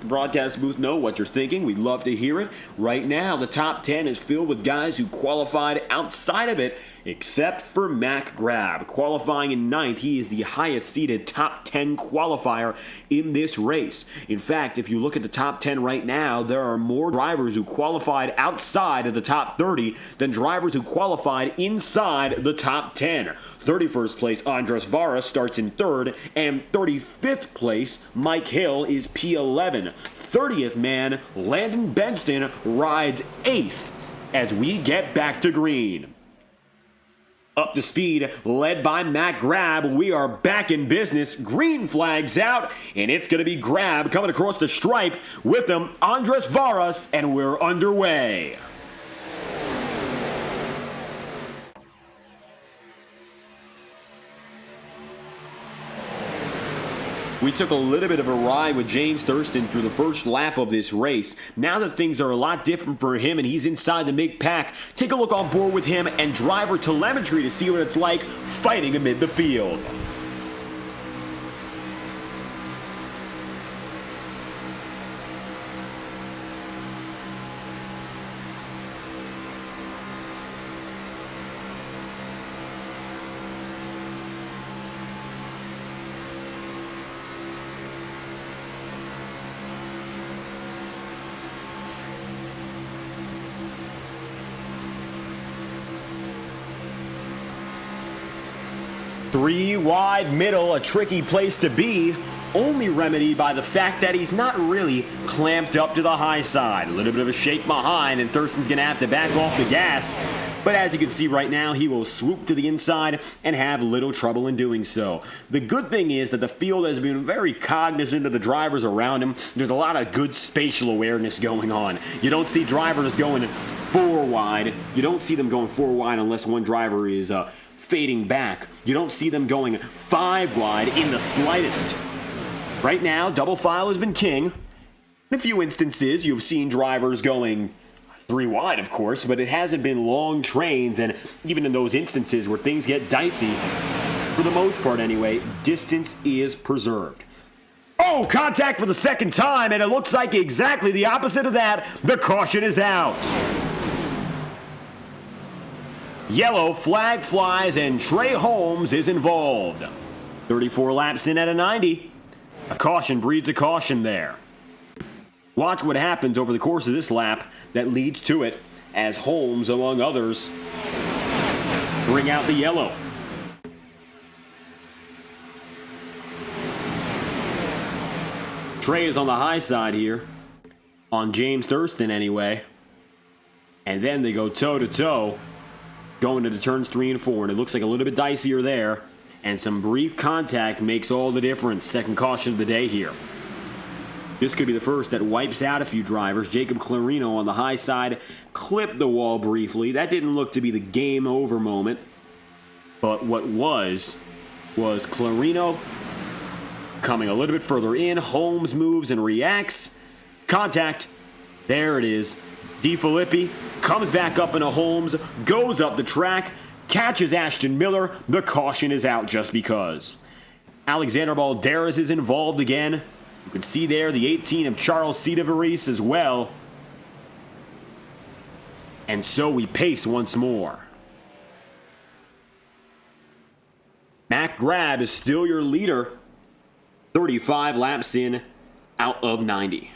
broadcast booth know what you're thinking. We'd love to hear it. Right now, the top 10 is filled with guys who qualified outside of it, except for Mac Grab. Qualifying in 9th, he is the highest seeded top 10 qualifier in this race. In fact, if you look at the top 10 right now, there are more drivers who qualified outside of the top 30 than drivers who qualified inside the top 10. 31st place, Andres Varas starts in 3rd, and 35th place, Mike Hill is P11. 30th man, Landon Benson, rides 8th as we get back to green. Up to speed, led by Mac Grab, we are back in business. Green flag's out, and it's going to be Grab coming across the stripe. With them, Andres Varas, and we're underway. We took a little bit of a ride with James Thurston through the first lap of this race. Now that things are a lot different for him and he's inside the big pack, take a look on board with him and driver telemetry to see what it's like fighting amid the field. 3 wide middle, a tricky place to be, only remedied by the fact that he's not really clamped up to the high side. A little bit of a shake behind, and Thurston's going to have to back off the gas. But as you can see right now, he will swoop to the inside and have little trouble in doing so. The good thing is that the field has been very cognizant of the drivers around him. There's a lot of good spatial awareness going on. You don't see drivers going 4 wide. You don't see them going 4 wide unless one driver is fading back. You don't see them going 5 wide in the slightest. Right now, double file has been king. In a few instances, you've seen drivers going 3 wide, of course, but it hasn't been long trains, and even in those instances where things get dicey, for the most part anyway, distance is preserved. Oh, contact for the second time, and it looks like exactly the opposite of that. The caution is out. Yellow flag flies, and Trey Holmes is involved. 34 laps in at a 90. A caution breeds a caution there. Watch what happens over the course of this lap that leads to it as Holmes, among others, bring out the yellow. Trey is on the high side here, on James Thurston anyway. And then they go toe-to-toe, going into turns 3 and 4, and it looks like a little bit dicier there. And some brief contact makes all the difference. Second caution of the day here. This could be the first that wipes out a few drivers. Jacob Clarino on the high side clipped the wall briefly. That didn't look to be the game over moment. But what was Clarino coming a little bit further in. Holmes moves and reacts. Contact. There it is. DeFilippi comes back up into Holmes, goes up the track, catches Ashton Miller. The caution is out just because. Alexander Balderas is involved again. You can see there the 18 of Charles Cedevaris as well. And so we pace once more. Matt Grab is still your leader. 35 laps in out of 90.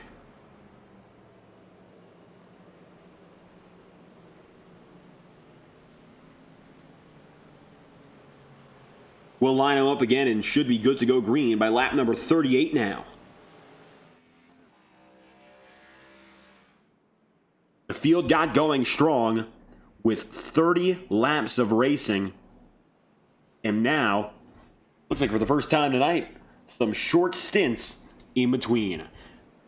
We'll line him up again and should be good to go green by lap number 38 now. The field got going strong with 30 laps of racing. And now, looks like for the first time tonight, some short stints in between.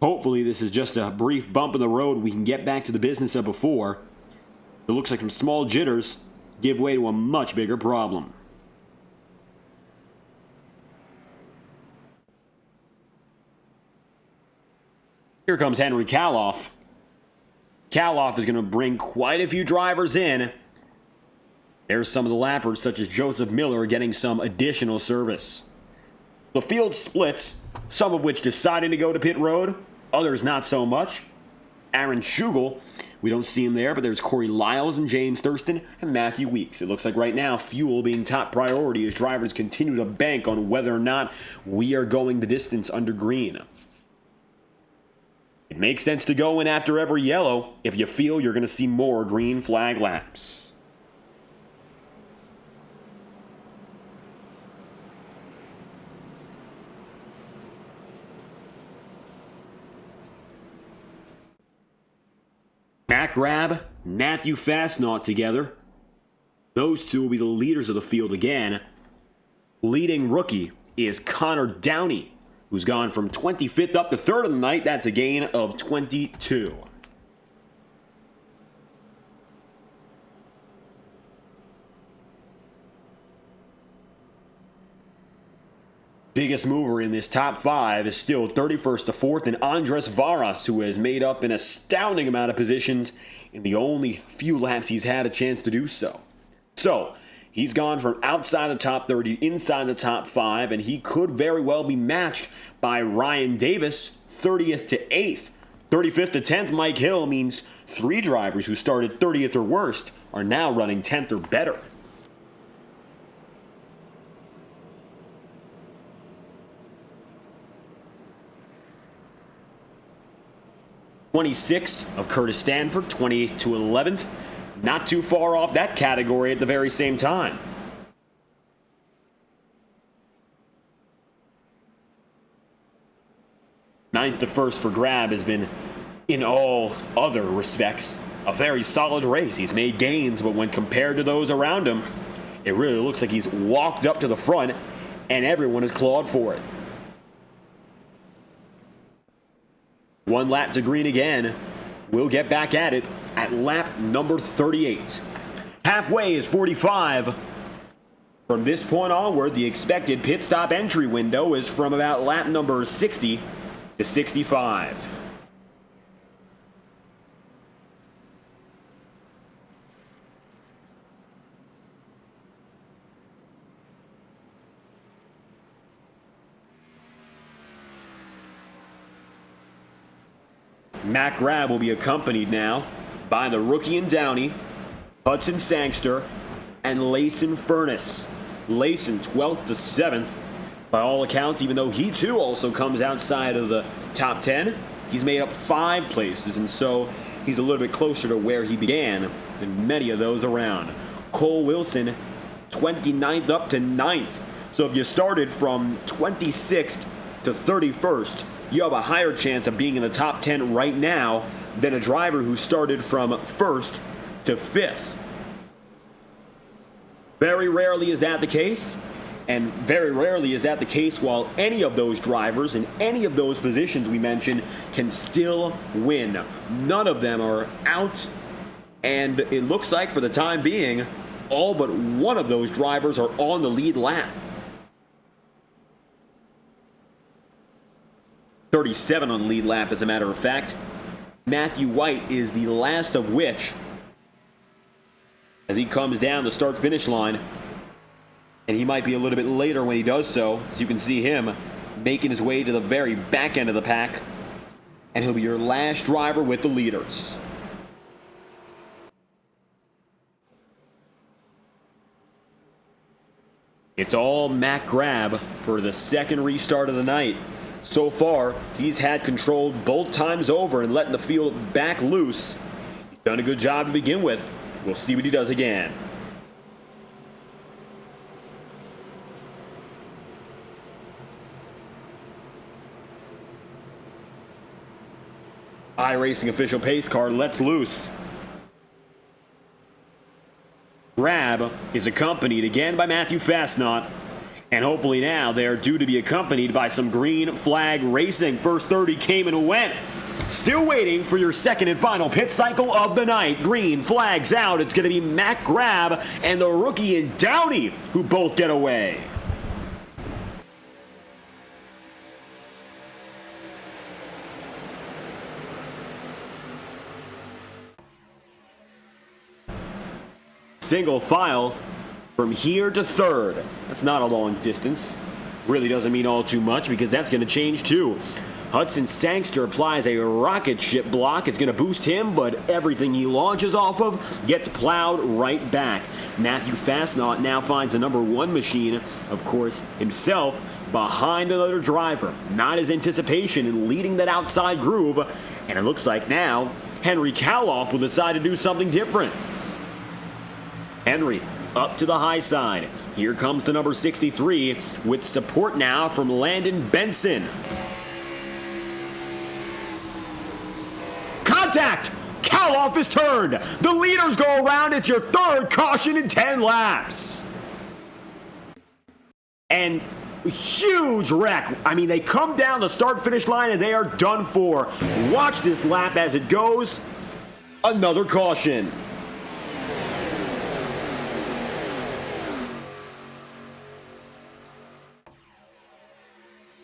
Hopefully this is just a brief bump in the road. We can get back to the business of before. It looks like some small jitters give way to a much bigger problem. Here comes Henry Kaloff. Kaloff is going to bring quite a few drivers in. There's some of the lappers, such as Joseph Miller, getting some additional service. The field splits, some of which deciding to go to pit road, others not so much. Aaron Schugel, we don't see him there, but there's Corey Lyles and James Thurston and Matthew Weeks. It looks like right now fuel being top priority as drivers continue to bank on whether or not we are going the distance under green. It makes sense to go in after every yellow if you feel you're going to see more green flag laps. Matt Grab, Matthew Fastnaugh together. Those two will be the leaders of the field again. Leading rookie is Connor Downey, who's gone from 25th up to 3rd of the night. That's a gain of 22. Biggest mover in this top 5 is still 31st to 4th, and Andres Varas, who has made up an astounding amount of positions in the only few laps he's had a chance to do so. So, he's gone from outside the top 30, inside the top 5, and he could very well be matched by Ryan Davis, 30th to 8th. 35th to 10th, Mike Hill means 3 drivers who started 30th or worst are now running 10th or better. '26 of Curtis Stanford, 28th to 11th. Not too far off that category at the very same time. Ninth to first for Grab has been, in all other respects, a very solid race. He's made gains, but when compared to those around him, it really looks like he's walked up to the front and everyone has clawed for it. One lap to green again. We'll get back at it at lap number 38. Halfway is 45. From this point onward, the expected pit stop entry window is from about lap number 60 to 65. Matt Grab will be accompanied now by the rookie in Downey, Hudson Sangster, and Layson Furness. Layson 12th to 7th. By all accounts, even though he too also comes outside of the top 10, he's made up 5 places, and so he's a little bit closer to where he began than many of those around. Cole Wilson, 29th up to 9th. So if you started from 26th to 31st, you have a higher chance of being in the top 10 right now than a driver who started from 1st to 5th. Very rarely is that the case, and very rarely is that the case while any of those drivers in any of those positions we mentioned can still win. None of them are out, and it looks like for the time being, all but one of those drivers are on the lead lap. 37 on the lead lap, as a matter of fact. Matthew White is the last of which, as he comes down the start-finish line, and he might be a little bit later when he does so, as you can see him making his way to the very back end of the pack, and he'll be your last driver with the leaders. It's all Matt Grab for the second restart of the night. So far, he's had control both times over and letting the field back loose. He's done a good job to begin with. We'll see what he does again. iRacing official pace car lets loose. Grab is accompanied again by Matthew Fastnot. And hopefully now they're due to be accompanied by some green flag racing. First 30 came and went. Still waiting for your second and final pit cycle of the night. Green flags out. It's going to be Matt Grab and the rookie in Downey who both get away. Single file from here to third. That's not a long distance. Really doesn't mean all too much because that's going to change too. Hudson Sangster applies a rocket ship block. It's going to boost him, but everything he launches off of gets plowed right back. Matthew Fastnot now finds the number 1 machine, of course, himself, behind another driver. Not his anticipation in leading that outside groove, and it looks like now Henry Kaloff will decide to do something different. Henry up to the high side. Here comes the number 63 with support now from Landon Benson. Contact! Kaloff is turned. The leaders go around. It's your third caution in 10 laps. And huge wreck. I mean, they come down the start-finish line and they are done for. Watch this lap as it goes. Another caution.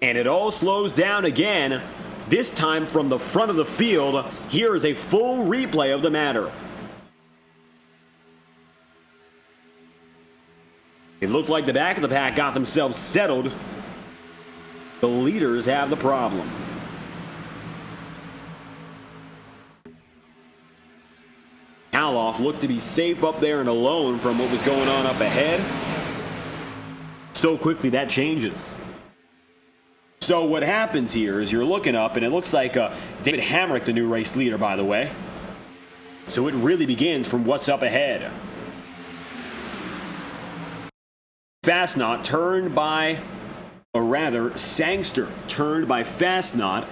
And it all slows down again, this time from the front of the field. Here is a full replay of the matter. It looked like the back of the pack got themselves settled. The leaders have the problem. Kaloff looked to be safe up there and alone from what was going on up ahead. So quickly that changes. So what happens here is you're looking up, and it looks like David Hamrick, the new race leader, by the way. So it really begins from what's up ahead. Fastnot turned by, or rather, Sangster turned by Fastnot.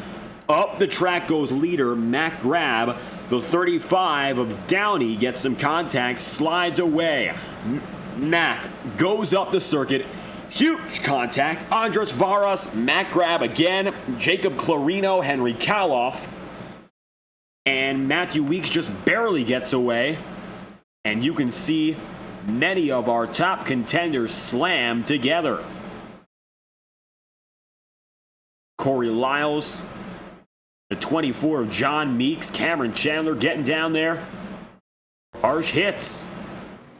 Up the track goes leader Mac Grab. The 35 of Downey gets some contact, slides away. Mac goes up the circuit. Huge contact. Andres Varas, Mac Grab again. Jacob Clarino, Henry Kaloff. And Matthew Weeks just barely gets away. And you can see many of our top contenders slam together. Corey Lyles, the 24 of John Meeks, Cameron Chandler getting down there. Harsh hits.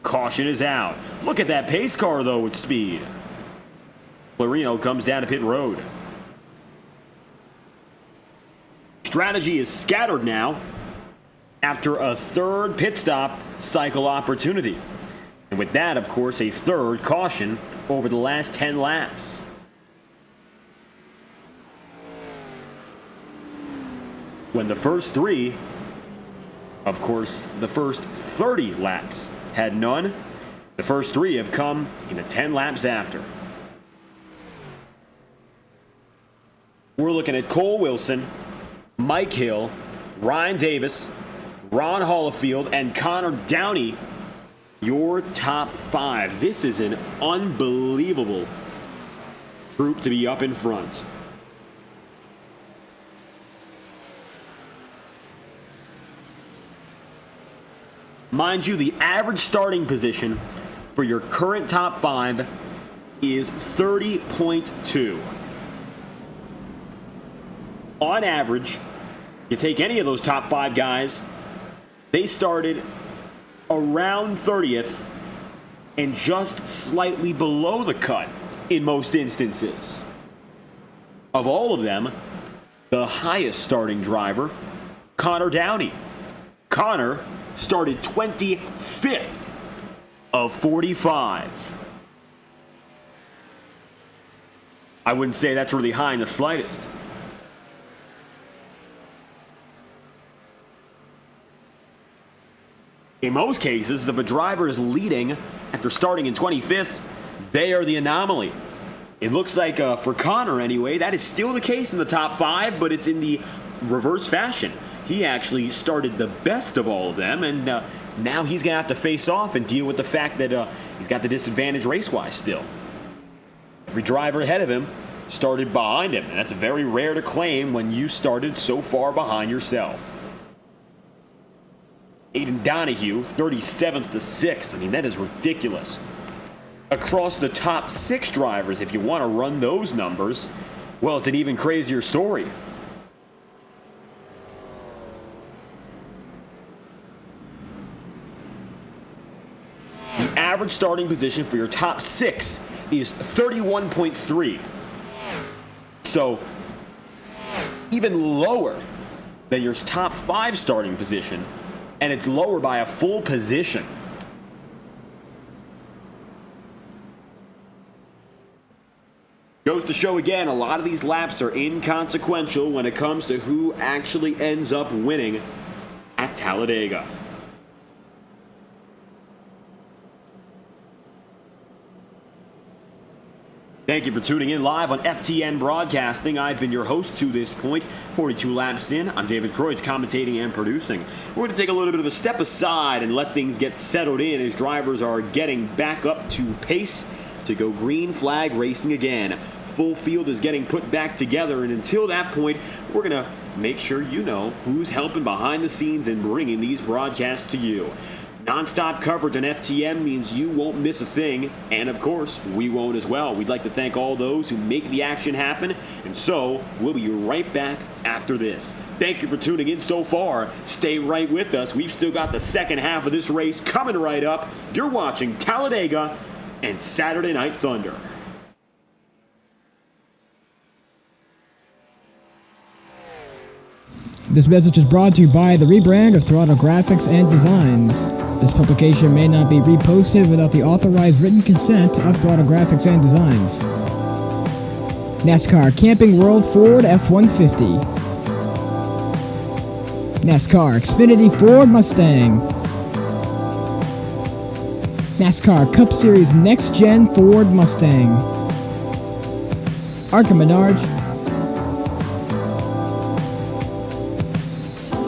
Caution is out. Look at that pace car, though, with speed. Clarino comes down to pit road. Strategy is scattered now after a third pit stop cycle opportunity. And with that, of course, a third caution over the last 10 laps. When the first three, of course, the first 30 laps had none, the first three have come in the 10 laps after. We're looking at Cole Wilson, Mike Hill, Ryan Davis, Ron Holofield, and Connor Downey, your top five. This is an unbelievable group to be up in front. Mind you, the average starting position for your current top five is 30.2. On average, you take any of those top five guys, they started around 30th and just slightly below the cut in most instances. Of all of them, the highest starting driver, Connor Downey. Connor started 25th of 45. I wouldn't say that's really high in the slightest. In most cases, if a driver is leading after starting in 25th, they are the anomaly. It looks like, for Connor anyway, that is still the case in the top five, but it's in the reverse fashion. He actually started the best of all of them, and now he's going to have to face off and deal with the fact that he's got the disadvantage race-wise still. Every driver ahead of him started behind him, and that's very rare to claim when you started so far behind yourself. Aiden Donahue, 37th to 6th. I mean, that is ridiculous. Across the top 6 drivers, if you want to run those numbers, well, it's an even crazier story. The average starting position for your top 6 is 31.3. So, even lower than your top 5 starting position, and it's lower by a full position. Goes to show again, a lot of these laps are inconsequential when it comes to who actually ends up winning at Talladega. Thank you for tuning in live on FTN Broadcasting. I've been your host to this point. 42 laps in, I'm David Croyd's commentating and producing. We're going to take a little bit of a step aside and let things get settled in as drivers are getting back up to pace to go green flag racing again. Full field is getting put back together, and until that point, we're going to make sure you know who's helping behind the scenes and bringing these broadcasts to you. Non-stop coverage on FTN means you won't miss a thing, and of course, we won't as well. We'd like to thank all those who make the action happen, and so we'll be right back after this. Thank you for tuning in so far. Stay right with us. We've still got the second half of this race coming right up. You're watching Talladega and Saturday Night Thunder. This message is brought to you by the rebrand of Throttle Graphics and Designs. This publication may not be reposted without the authorized written consent of Throttle Graphics and Designs. NASCAR Camping World Ford F-150. NASCAR Xfinity Ford Mustang. NASCAR Cup Series Next-Gen Ford Mustang. Arca Menards.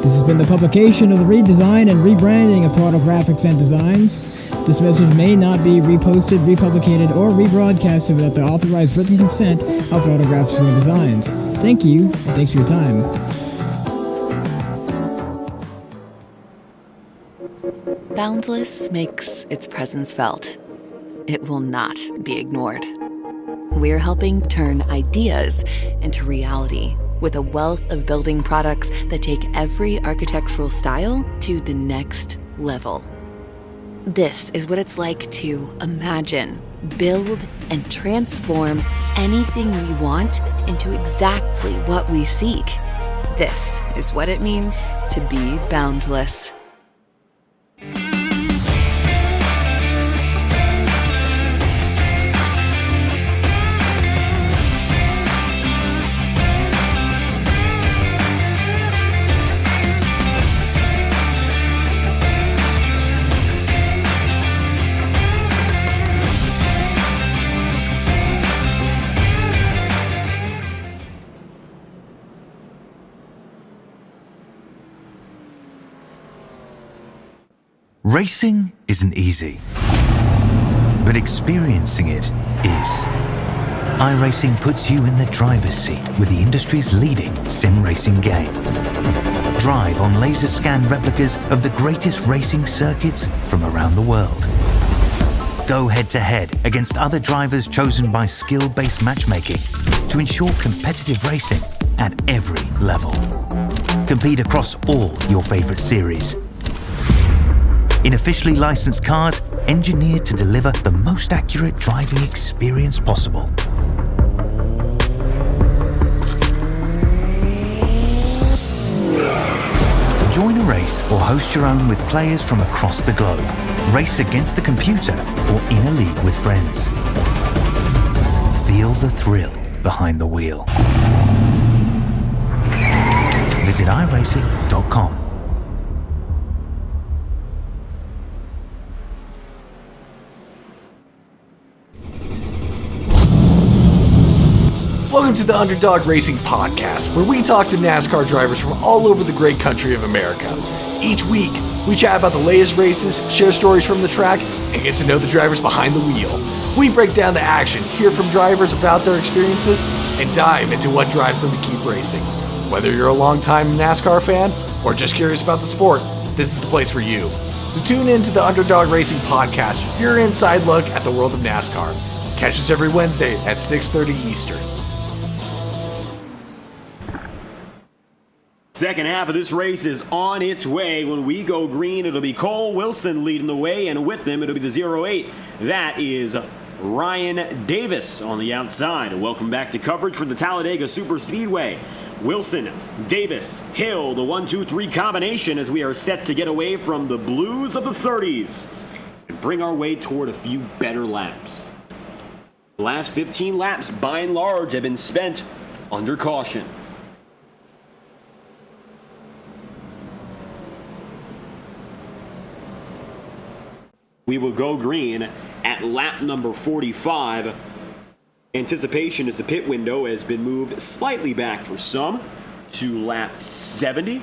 This has been the publication of the redesign and rebranding of Throttle Graphics and Designs. This message may not be reposted, republicated, or rebroadcasted without the authorized written consent of Throttle Graphics and Designs. Thank you, and thanks for your time. Boundless makes its presence felt. It will not be ignored. We're helping turn ideas into reality with a wealth of building products that take every architectural style to the next level. This is what it's like to imagine, build, and transform anything we want into exactly what we seek. This is what it means to be boundless. Racing isn't easy, but experiencing it is. iRacing puts you in the driver's seat with the industry's leading sim racing game. Drive on laser scan replicas of the greatest racing circuits from around the world. Go head to head against other drivers chosen by skill-based matchmaking to ensure competitive racing at every level. Compete across all your favorite series. In officially licensed cars, engineered to deliver the most accurate driving experience possible. Join a race or host your own with players from across the globe. Race against the computer or in a league with friends. Feel the thrill behind the wheel. Visit iRacing.com. Welcome to the Underdog Racing Podcast, where we talk to NASCAR drivers from all over the great country of America. Each week, we chat about the latest races, share stories from the track, and get to know the drivers behind the wheel. We break down the action, hear from drivers about their experiences, and dive into what drives them to keep racing. Whether you're a longtime NASCAR fan or just curious about the sport, this is the place for you. So tune in to the Underdog Racing Podcast, your inside look at the world of NASCAR. Catch us every Wednesday at 6:30 Eastern. Second half of this race is on its way. When we go green, it'll be Cole Wilson leading the way, and with them, it'll be the 08. That is Ryan Davis on the outside. Welcome back to coverage for the Talladega SuperSpeedway. Wilson, Davis, Hill, the 1-2-3 combination as we are set to get away from the blues of the 30s and bring our way toward a few better laps. The last 15 laps, by and large, have been spent under caution. We will go green at lap number 45. Anticipation is the pit window has been moved slightly back for some to lap 70.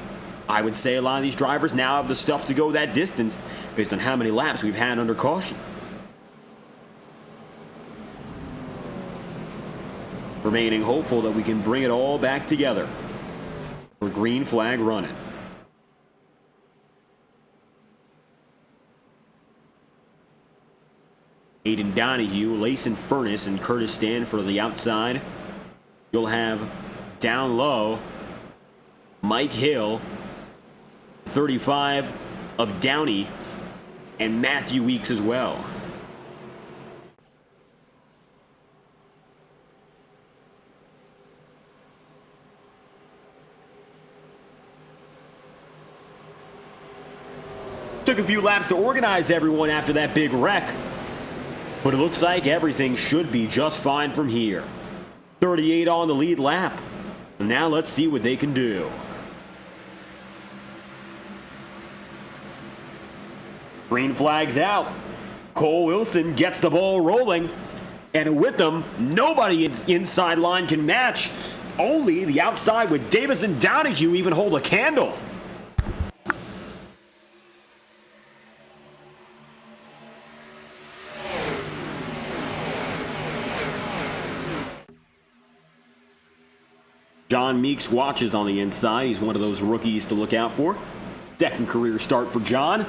I would say a lot of these drivers now have the stuff to go that distance based on how many laps we've had under caution. Remaining hopeful that we can bring it all back together for green flag running. Aiden Donahue, Layson Furness, and Curtis Stanford on the outside. You'll have down low Mike Hill, 35 of Downey, and Matthew Weeks as well. Took a few laps to organize everyone after that big wreck. But it looks like everything should be just fine from here. 38 on the lead lap. Now let's see what they can do. Green flag's out. Cole Wilson gets the ball rolling. And with them, nobody inside line can match. Only the outside with Davis and Donahue even hold a candle. John Meeks watches on the inside. He's one of those rookies to look out for. Second career start for John.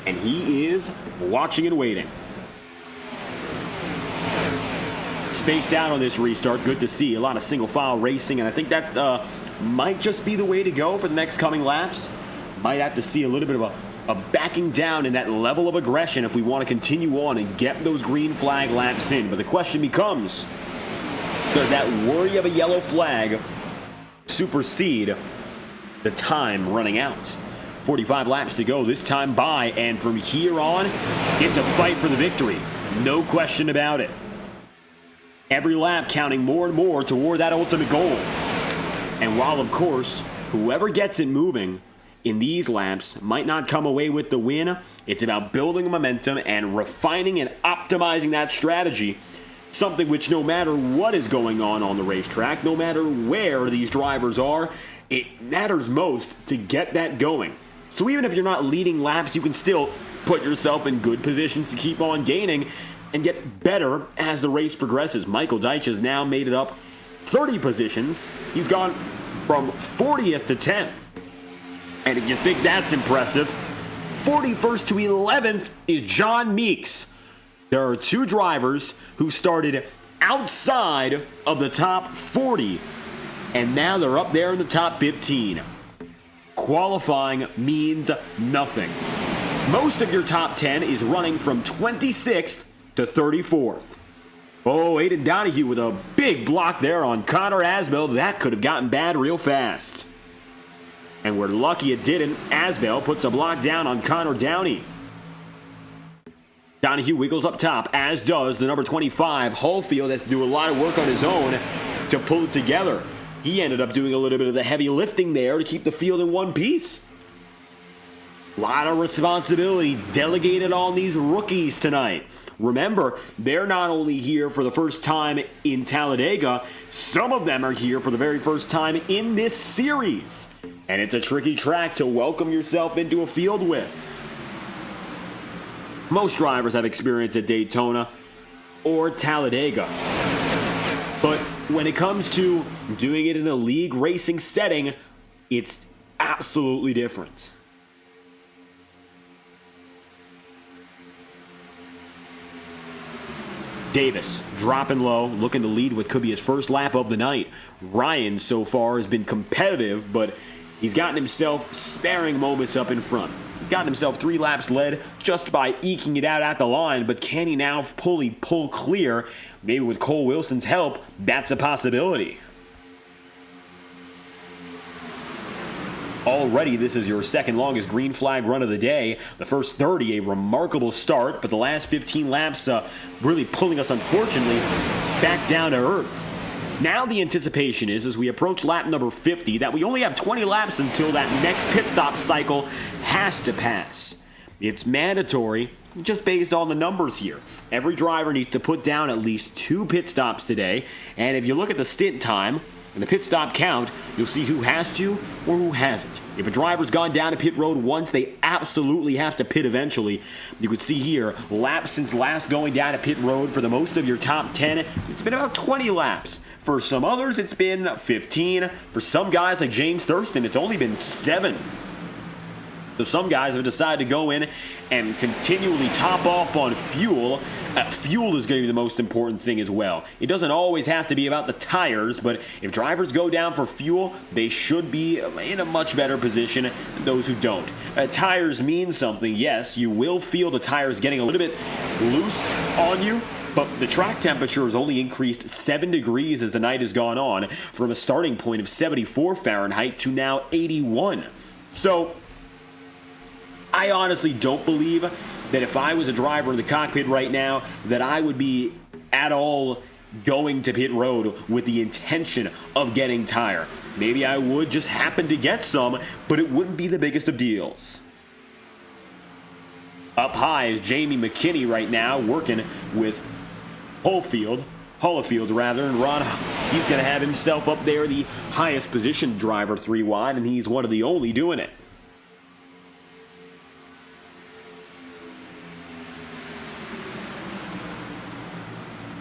And he is watching and waiting. Spaced out on this restart. Good to see. A lot of single file racing, and I think that might just be the way to go for the next coming laps. Might have to see a little bit of a backing down in that level of aggression if we want to continue on and get those green flag laps in. But the question becomes, does that worry of a yellow flag supersede the time running out? 45 laps to go, this time by, and from here on, it's a fight for the victory. No question about it. Every lap counting more and more toward that ultimate goal. And while, of course, whoever gets it moving in these laps might not come away with the win, it's about building momentum and refining and optimizing that strategy. Something which, no matter what is going on the racetrack, no matter where these drivers are, it matters most to get that going. So even if you're not leading laps, you can still put yourself in good positions to keep on gaining and get better as the race progresses. Michael Deitch has now made it up 30 positions. He's gone from 40th to 10th. And if you think that's impressive, 41st to 11th is John Meeks. There are two drivers who started outside of the top 40, and now they're up there in the top 15. Qualifying means nothing. Most of your top 10 is running from 26th to 34th. Oh, Aiden Donahue with a big block there on Connor Asbell. That could have gotten bad real fast. And we're lucky it didn't. Asbell puts a block down on Connor Downey. Donahue wiggles up top, as does the number 25, Hallfield. Has to do a lot of work on his own to pull it together. He ended up doing a little bit of the heavy lifting there to keep the field in one piece. A lot of responsibility delegated on these rookies tonight. Remember, they're not only here for the first time in Talladega, some of them are here for the very first time in this series. And it's a tricky track to welcome yourself into a field with. Most drivers have experience at Daytona or Talladega. But when it comes to doing it in a league racing setting, it's absolutely different. Davis dropping low, looking to lead what could be his first lap of the night. Ryan so far has been competitive, but he's gotten himself sparing moments up in front. He's gotten himself 3 laps led just by eking it out at the line, but can he now fully pull clear? Maybe with Cole Wilson's help, that's a possibility. Already, this is your second longest green flag run of the day. The first 30, a remarkable start, but the last 15 laps really pulling us, unfortunately, back down to earth. Now the anticipation is, as we approach lap number 50, that we only have 20 laps until that next pit stop cycle has to pass. It's mandatory, just based on the numbers here. Every driver needs to put down at least 2 pit stops today, and if you look at the stint time and the pit stop count, you'll see who has to or who hasn't. If a driver's gone down to pit road once, they absolutely have to pit eventually. You can see here, laps since last going down to pit road for the most of your top 10, it's been about 20 laps. For some others, it's been 15. For some guys like James Thurston, it's only been 7. So some guys have decided to go in and continually top off on fuel. Fuel is going to be the most important thing as well. It doesn't always have to be about the tires, but if drivers go down for fuel, they should be in a much better position than those who don't. Tires mean something, yes. You will feel the tires getting a little bit loose on you, but the track temperature has only increased 7 degrees as the night has gone on, from a starting point of 74 Fahrenheit to now 81. So I honestly don't believe that if I was a driver in the cockpit right now, that I would be at all going to pit road with the intention of getting tire. Maybe I would just happen to get some, but it wouldn't be the biggest of deals. Up high is Jamie McKinney right now, working with Hallfield, and Ron, he's going to have himself up there, the highest position driver 3 wide, and he's one of the only doing it.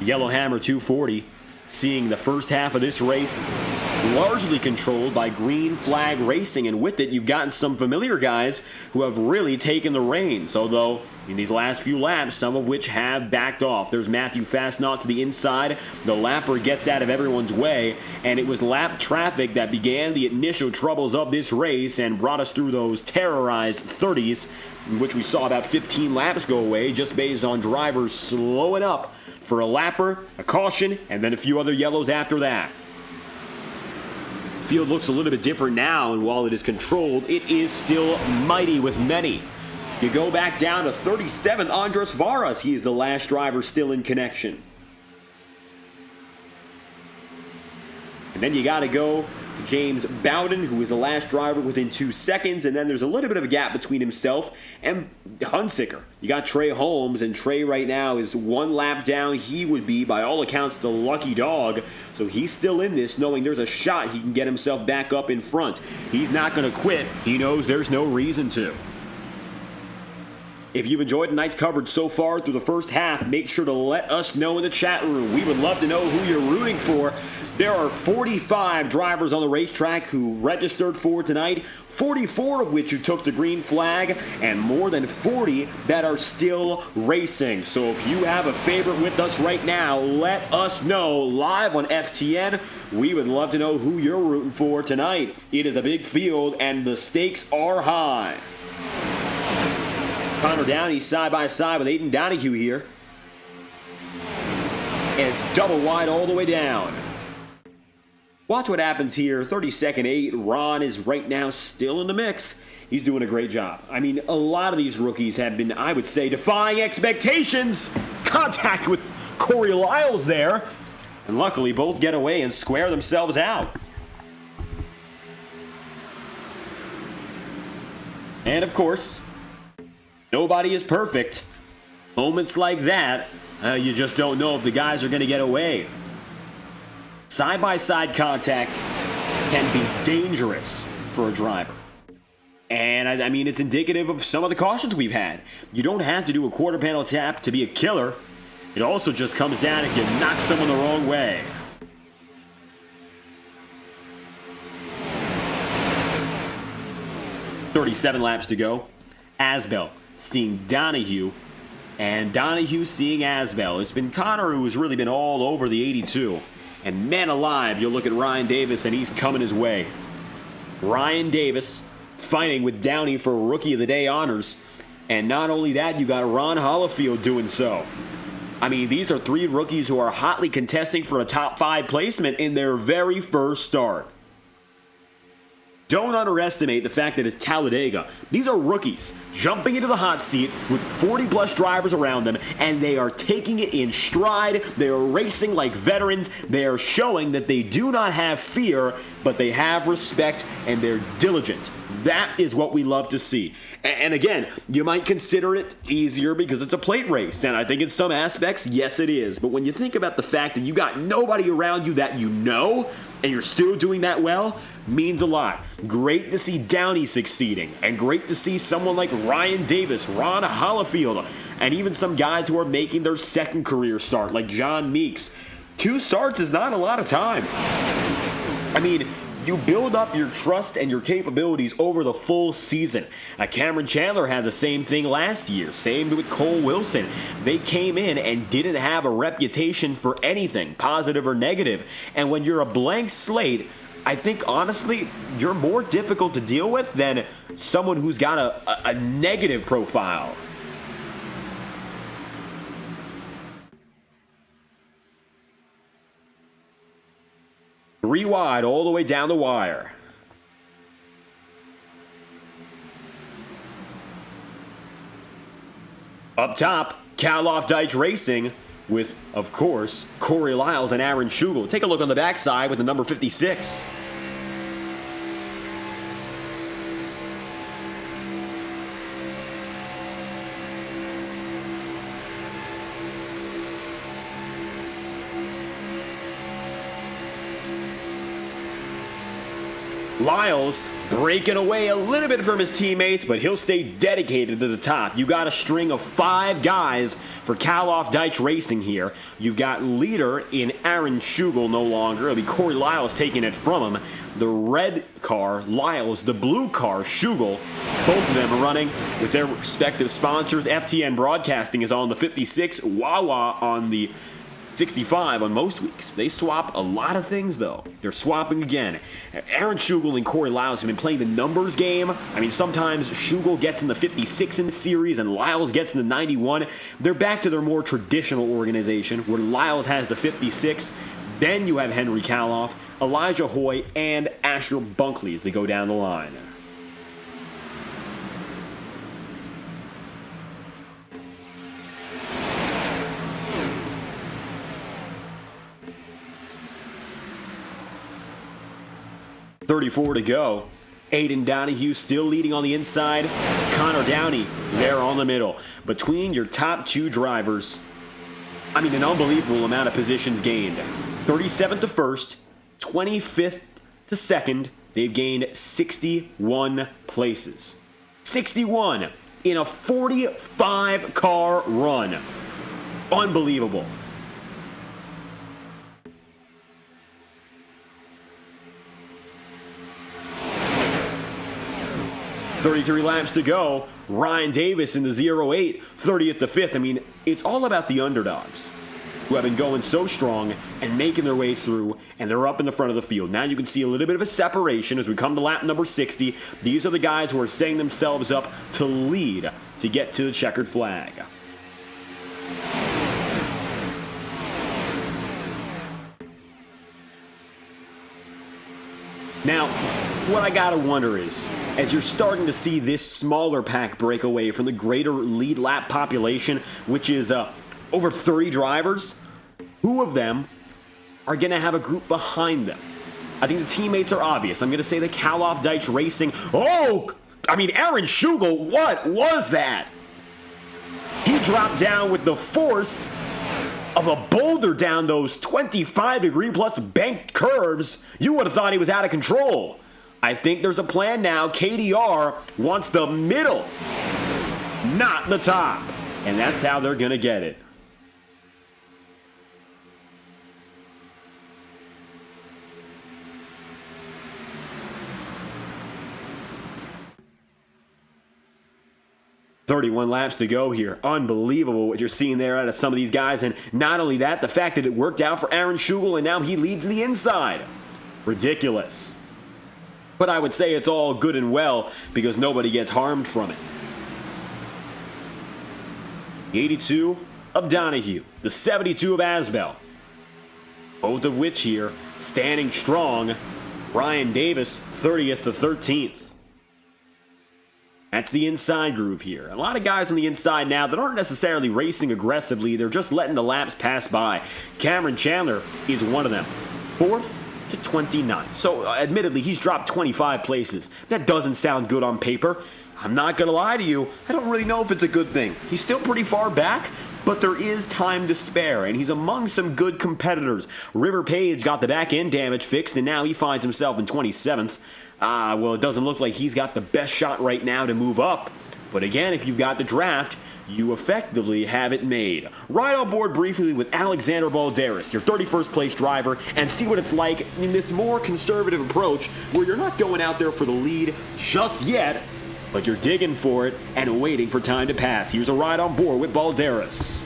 Yellowhammer 240, seeing the first half of this race largely controlled by Green Flag Racing, and with it you've gotten some familiar guys who have really taken the reins, although in these last few laps, some of which have backed off. There's Matthew Fastnaugh to the inside. The lapper gets out of everyone's way, and it was lap traffic that began the initial troubles of this race and brought us through those terrorized 30s, in which we saw about 15 laps go away just based on drivers slowing up for a lapper, a caution, and then a few other yellows after that. The field looks a little bit different now, and while it is controlled, it is still mighty with many. You go back down to 37th, Andres Varas. He is the last driver still in connection. And then you got to go to James Bowden, who is the last driver within 2 seconds. And then there's a little bit of a gap between himself and Hunsicker. You got Trey Holmes, and Trey right now is 1 lap down. He would be, by all accounts, the lucky dog. So he's still in this, knowing there's a shot he can get himself back up in front. He's not going to quit. He knows there's no reason to. If you've enjoyed tonight's coverage so far through the first half, make sure to let us know in the chat room. We would love to know who you're rooting for. There are 45 drivers on the racetrack who registered for tonight, 44 of which who took the green flag, and more than 40 that are still racing. So if you have a favorite with us right now, let us know live on FTN. We would love to know who you're rooting for tonight. It is a big field, and the stakes are high. Connor Downey side by side with Aiden Donahue here. And it's double wide all the way down. Watch what happens here. 32nd 8. Ron is right now still in the mix. He's doing a great job. I mean, a lot of these rookies have been, I would say, defying expectations. Contact with Corey Lyles there. And luckily, both get away and square themselves out. And of course, nobody is perfect. Moments like that, you just don't know if the guys are going to get away. Side-by-side contact can be dangerous for a driver. And I mean, it's indicative of some of the cautions we've had. You don't have to do a quarter panel tap to be a killer. It also just comes down if you knock someone the wrong way. "37 laps to go. Asbell seeing Donahue, and Donahue seeing Asbell. It's been Connor who has really been all over the 82. And man alive, you'll look at Ryan Davis, and he's coming his way. Ryan Davis fighting with Downey for Rookie of the Day honors. And not only that, you got Ron Hollifield doing so. I mean, these are 3 rookies who are hotly contesting for a top 5 placement in their very first start. Don't underestimate the fact that it's Talladega. These are rookies jumping into the hot seat with 40-plus drivers around them, and they are taking it in stride. They are racing like veterans. They are showing that they do not have fear, but they have respect, and they're diligent. That is what we love to see. And again, you might consider it easier because it's a plate race, and I think in some aspects, yes, it is. But when you think about the fact that you got nobody around you that you know, and you're still doing that well, means a lot. Great to see Downey succeeding, and great to see someone like Ryan Davis, Ron Hollifield, and even some guys who are making their second career start, like John Meeks. 2 starts is not a lot of time. I mean, you build up your trust and your capabilities over the full season. Cameron Chandler had the same thing last year. Same with Cole Wilson. They came in and didn't have a reputation for anything, positive or negative. And when you're a blank slate, I think, honestly, you're more difficult to deal with than someone who's got a negative profile. Three wide all the way down the wire. Up top, Karloff Deitch Racing with, of course, Corey Lyles and Aaron Schugel. Take a look on the backside with the number 56. Lyles breaking away a little bit from his teammates, but he'll stay dedicated to the top. You got a string of 5 guys for Kalof Deitch Racing here. You've got leader in Aaron Schugel no longer. It'll be Corey Lyles taking it from him. The red car, Lyles. The blue car, Schugel. Both of them are running with their respective sponsors. FTN Broadcasting is on the 56. Wawa on the 65 on most weeks. They swap a lot of things, though. They're swapping again. Aaron Schugel and Corey Lyles have been playing the numbers game. I mean, sometimes Schugel gets in the 56 in the series and Lyles gets in the 91. They're back to their more traditional organization where Lyles has the 56. Then you have Henry Kalof, Elijah Hoy, and Asher Bunkley as they go down the line. .34 to go. Aiden Donahue still leading on the inside. Connor Downey there on the middle. Between your top 2 drivers, I mean, an unbelievable amount of positions gained. 37th to 1st, 25th to 2nd. They've gained 61 places. 61 in a 45-car run. Unbelievable. 33 laps to go. Ryan Davis in the 08, 30th to 5th. I mean, it's all about the underdogs who have been going so strong and making their way through, and they're up in the front of the field. Now you can see a little bit of a separation as we come to lap number 60. These are the guys who are setting themselves up to lead to get to the checkered flag. Now, what I gotta wonder is, as you're starting to see this smaller pack break away from the greater lead lap population, which is over 30 drivers, who of them are gonna have a group behind them? I think the teammates are obvious. I'm gonna say the Kalof Deitch Racing. Aaron Schugel, what was that? He dropped down with the force of a boulder down those 25-degree plus banked curves. You would have thought he was out of control. I think there's a plan now. KDR wants the middle, not the top. And that's how they're going to get it. .31 laps to go here. Unbelievable what you're seeing there out of some of these guys. And not only that, the fact that it worked out for Aaron Schugel and now he leads the inside. Ridiculous. But I would say it's all good and well because nobody gets harmed from it. The 82 of Donahue. The 72 of Asbell. Both of which here standing strong. Ryan Davis 30th to 13th. That's the inside group here. A lot of guys on the inside now that aren't necessarily racing aggressively. They're just letting the laps pass by. Cameron Chandler is one of them. 4th to 29th. So admittedly, he's dropped 25 places. That doesn't sound good on paper. I'm not going to lie to you. I don't really know if it's a good thing. He's still pretty far back, but there is time to spare, and he's among some good competitors. River Page got the back end damage fixed, and now he finds himself in 27th. Well, it doesn't look like he's got the best shot right now to move up. But again, if you've got the draft, you effectively have it made. Ride on board briefly with Alexander Balderas, your 31st place driver, and see what it's like in this more conservative approach where you're not going out there for the lead just yet, but you're digging for it and waiting for time to pass. Here's a ride on board with Balderas.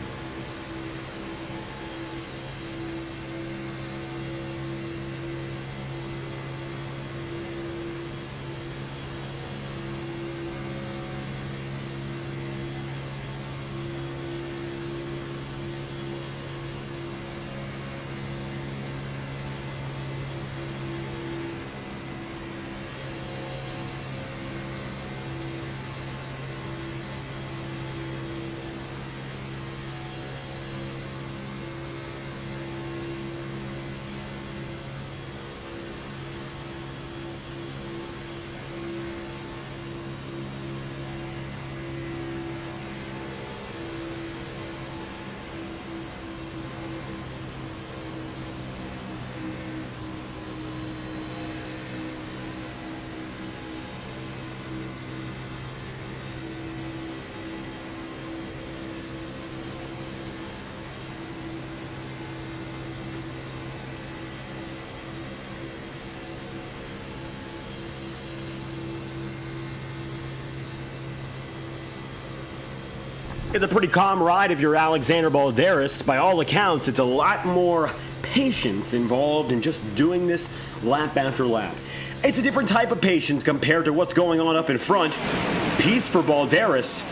It's a pretty calm ride if you're Alexander Balderas. By all accounts, it's a lot more patience involved in just doing this lap after lap. It's a different type of patience compared to what's going on up in front. Peace for Balderas.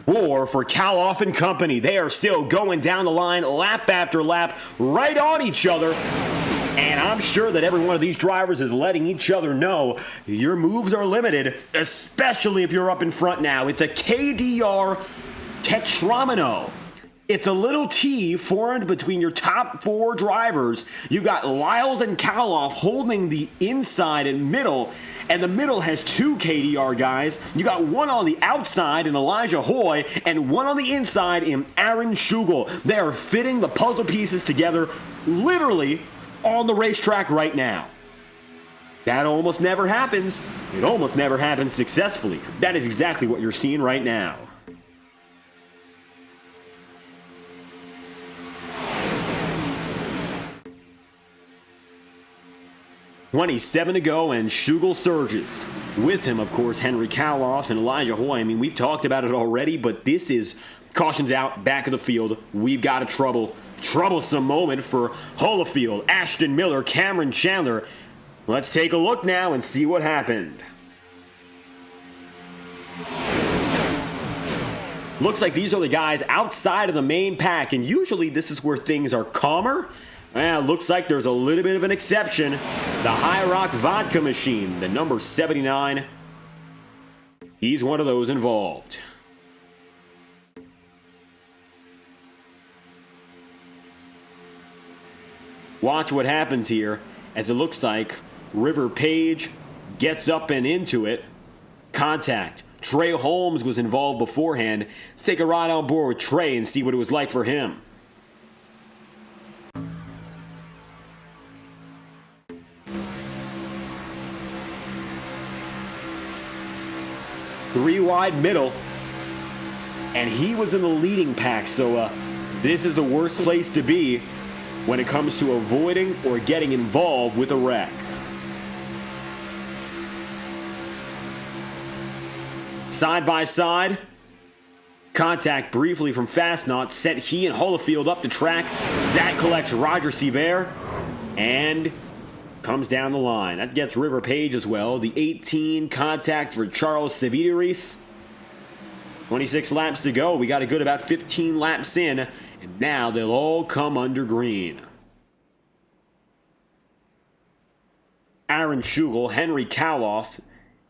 War for Kaloff and company. They are still going down the line lap after lap, right on each other. And I'm sure that every one of these drivers is letting each other know your moves are limited, especially if you're up in front now. It's a KDR Tetramino. It's a little T formed between your top 4 drivers. You've got Lyles and Kaloff holding the inside and middle, and the middle has 2 KDR guys. You got one on the outside in Elijah Hoy, and one on the inside in Aaron Schugel. They are fitting the puzzle pieces together literally on the racetrack right now. That almost never happens. It almost never happens successfully. That is exactly what you're seeing right now. .27 to go, and Schugel surges. With him, of course, Henry Kaloff and Elijah Hoy. I mean, we've talked about it already, but this is cautions out, back of the field. We've got a troublesome moment for Holofield, Ashton Miller, Cameron Chandler. Let's take a look now and see what happened. Looks like these are the guys outside of the main pack, and usually this is where things are calmer. Well, looks like there's a little bit of an exception. The High Rock Vodka Machine, the number 79. He's one of those involved. Watch what happens here, as it looks like River Page gets up and into it. Contact. Trey Holmes was involved beforehand. Let's take a ride on board with Trey and see what it was like for him. Three wide middle, and he was in the leading pack, so this is the worst place to be when it comes to avoiding or getting involved with a wreck. Side by side, contact briefly from Fastnot sent he and Holofield up the track. That collects Roger Seaver and comes down the line. That gets River Page as well. The 18 contact for Charles Savideris. 26 laps to go. We got a good about 15 laps in, and now they'll all come under green. Aaron Schugel, Henry Kaloff,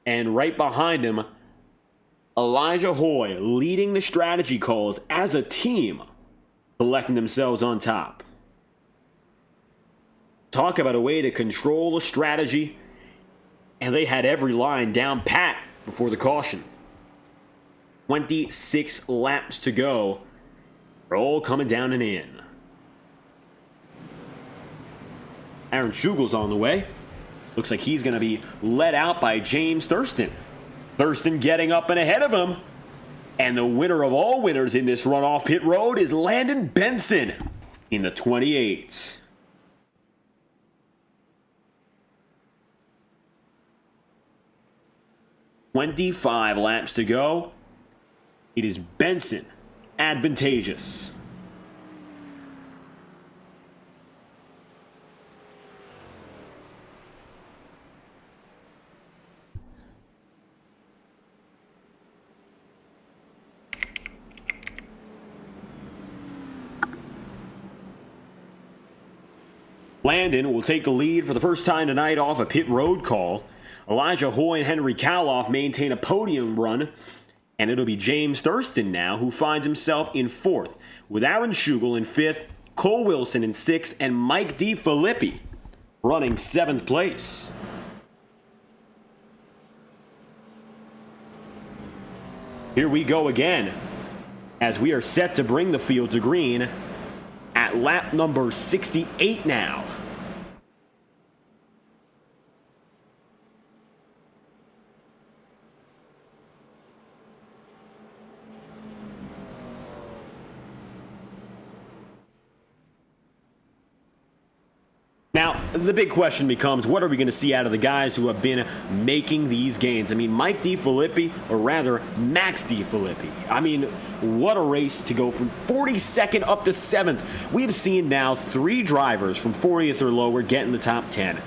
and right behind him, Elijah Hoy leading the strategy calls as a team, collecting themselves on top. Talk about a way to control the strategy, and they had every line down pat before the caution. 26 laps to go. They're all coming down and in. Aaron Schugel's on the way. Looks like he's going to be let out by James Thurston. Thurston getting up and ahead of him. And the winner of all winners in this run off pit road is Landon Benson in the 28. .25 laps to go. It is Benson advantageous. Landon will take the lead for the first time tonight off a pit road call. Elijah Hoy and Henry Kaloff maintain a podium run, and it'll be James Thurston now who finds himself in 4th, with Aaron Schugel in 5th, Cole Wilson in 6th, and Mike DiFilippi running 7th place. Here we go again, as we are set to bring the field to green at lap number 68 now. Now, the big question becomes, what are we going to see out of the guys who have been making these gains? I mean, Mike DiFilippi, or rather, Max DiFilippi. I mean, what a race to go from 42nd up to 7th. We've seen now 3 drivers from 40th or lower get in the top 10.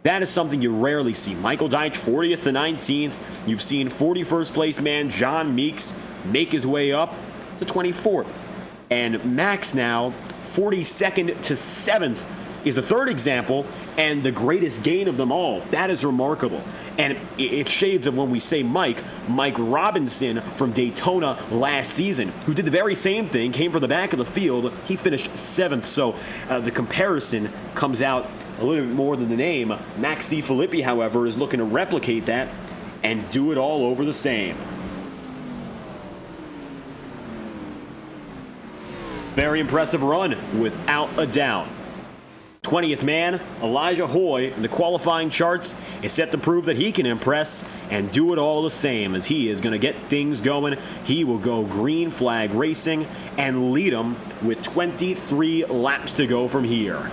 That is something you rarely see. Michael Deitch, 40th to 19th. You've seen 41st place man John Meeks make his way up to 24th. And Max now, 42nd to 7th, is the third example and the greatest gain of them all. That is remarkable. And it's shades of when we say Mike Robinson from Daytona last season, who did the very same thing, came from the back of the field. He finished 7th. So the comparison comes out a little bit more than the name. Max DiFilippi, however, is looking to replicate that and do it all over the same. Very impressive run, without a doubt. 20th man, Elijah Hoy, in the qualifying charts, is set to prove that he can impress and do it all the same, as he is going to get things going. He will go green flag racing and lead them with 23 laps to go from here.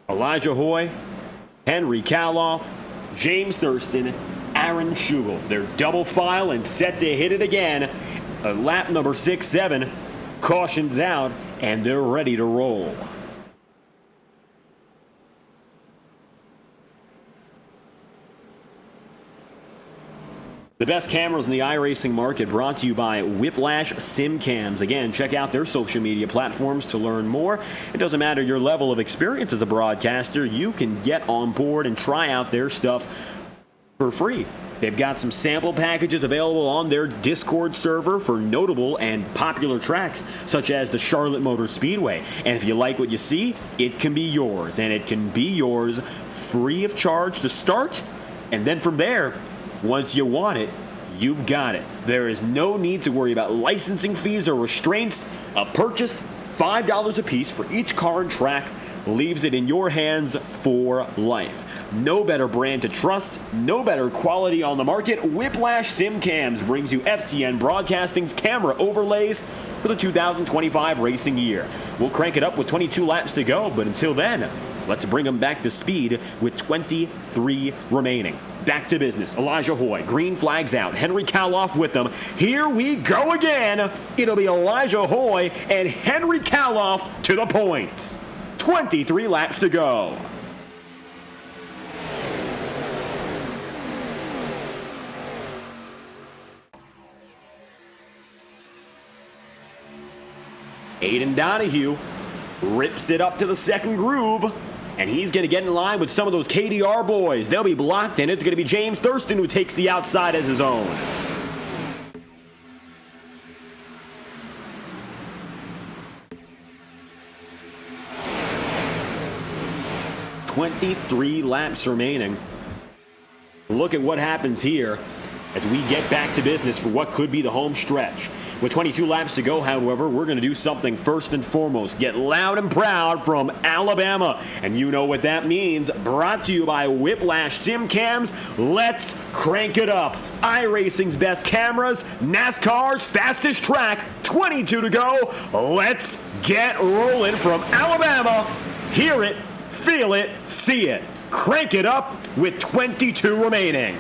Elijah Hoy, Henry Kaloff, James Thurston, Aaron Schugel. They're double file and set to hit it again. Lap number 6-7. Caution's out, and they're ready to roll. The best cameras in the iRacing market, brought to you by Whiplash SimCams. Again, check out their social media platforms to learn more. It doesn't matter your level of experience as a broadcaster, you can get on board and try out their stuff for free. They've got some sample packages available on their Discord server for notable and popular tracks, such as the Charlotte Motor Speedway. And if you like what you see, it can be yours. And it can be yours free of charge to start. And then from there, once you want it, you've got it. There is no need to worry about licensing fees or restraints. A purchase, $5 a piece for each car and track, leaves it in your hands for life. No better brand to trust, no better quality on the market. Whiplash SimCams brings you FTN Broadcasting's camera overlays for the 2025 racing year. We'll crank it up with 22 laps to go, but until then, let's bring them back to speed with 23 remaining. Back to business. Elijah Hoy, green flags out. Henry Kaloff with them. Here we go again. It'll be Elijah Hoy and Henry Kaloff to the points. 23 laps to go. Aiden Donahue rips it up to the second groove, and he's going to get in line with some of those KDR boys. They'll be blocked, and it's going to be James Thurston who takes the outside as his own. "23 laps remaining. Look at what happens here as we get back to business for what could be the home stretch. With 22 laps to go, however, we're going to do something first and foremost. Get loud and proud from Alabama. And you know what that means. Brought to you by Whiplash SimCams. Let's crank it up. iRacing's best cameras, NASCAR's fastest track. 22 to go. Let's get rolling from Alabama. Hear it, feel it, see it. Crank it up with 22 remaining.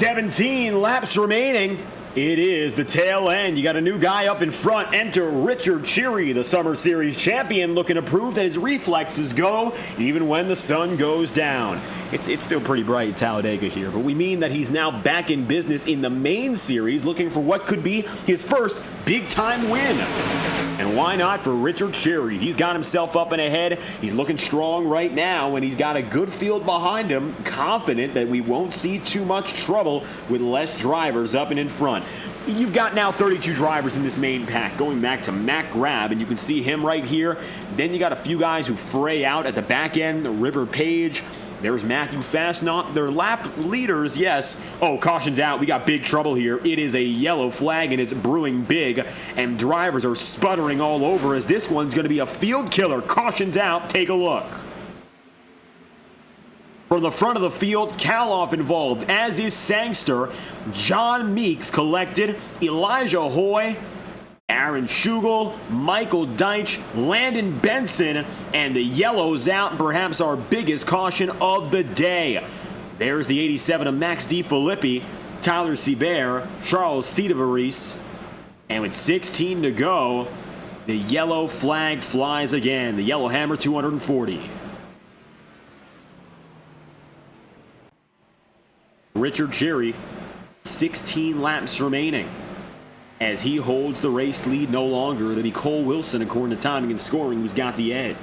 17 laps remaining. It is the tail end. You got a new guy up in front. Enter Richard Cheery, the Summer Series champion, looking to prove that his reflexes go even when the sun goes down. It's still pretty bright at Talladega here, but we mean that he's now back in business in the main series, looking for what could be his first big-time win. And why not for Richard Cheery? He's got himself up and ahead. He's looking strong right now, and he's got a good field behind him, confident that we won't see too much trouble with less drivers up and in front. You've got now 32 drivers in this main pack, going back to Matt Grab, and you can see him right here. Then you got a few guys who fray out at the back end, River Page. There's Matthew Fastnot. They're lap leaders, yes. Oh, caution's out. We got big trouble here. It is a yellow flag, and it's brewing big, and drivers are sputtering all over as this one's going to be a field killer. Caution's out. Take a look. From the front of the field, Kaloff involved, as is Sangster. John Meeks collected. Elijah Hoy, Aaron Schugel, Michael Deitch, Landon Benson, and the yellow's out, perhaps our biggest caution of the day. There's the 87 of Max DiFilippi, Tyler Seaver, Charles Cedavaris, and with 16 to go, the yellow flag flies again. The Yellowhammer 240. Richard Cheery, 16 laps remaining, as he holds the race lead no longer. It'll be Cole Wilson, according to timing and scoring, who's got the edge.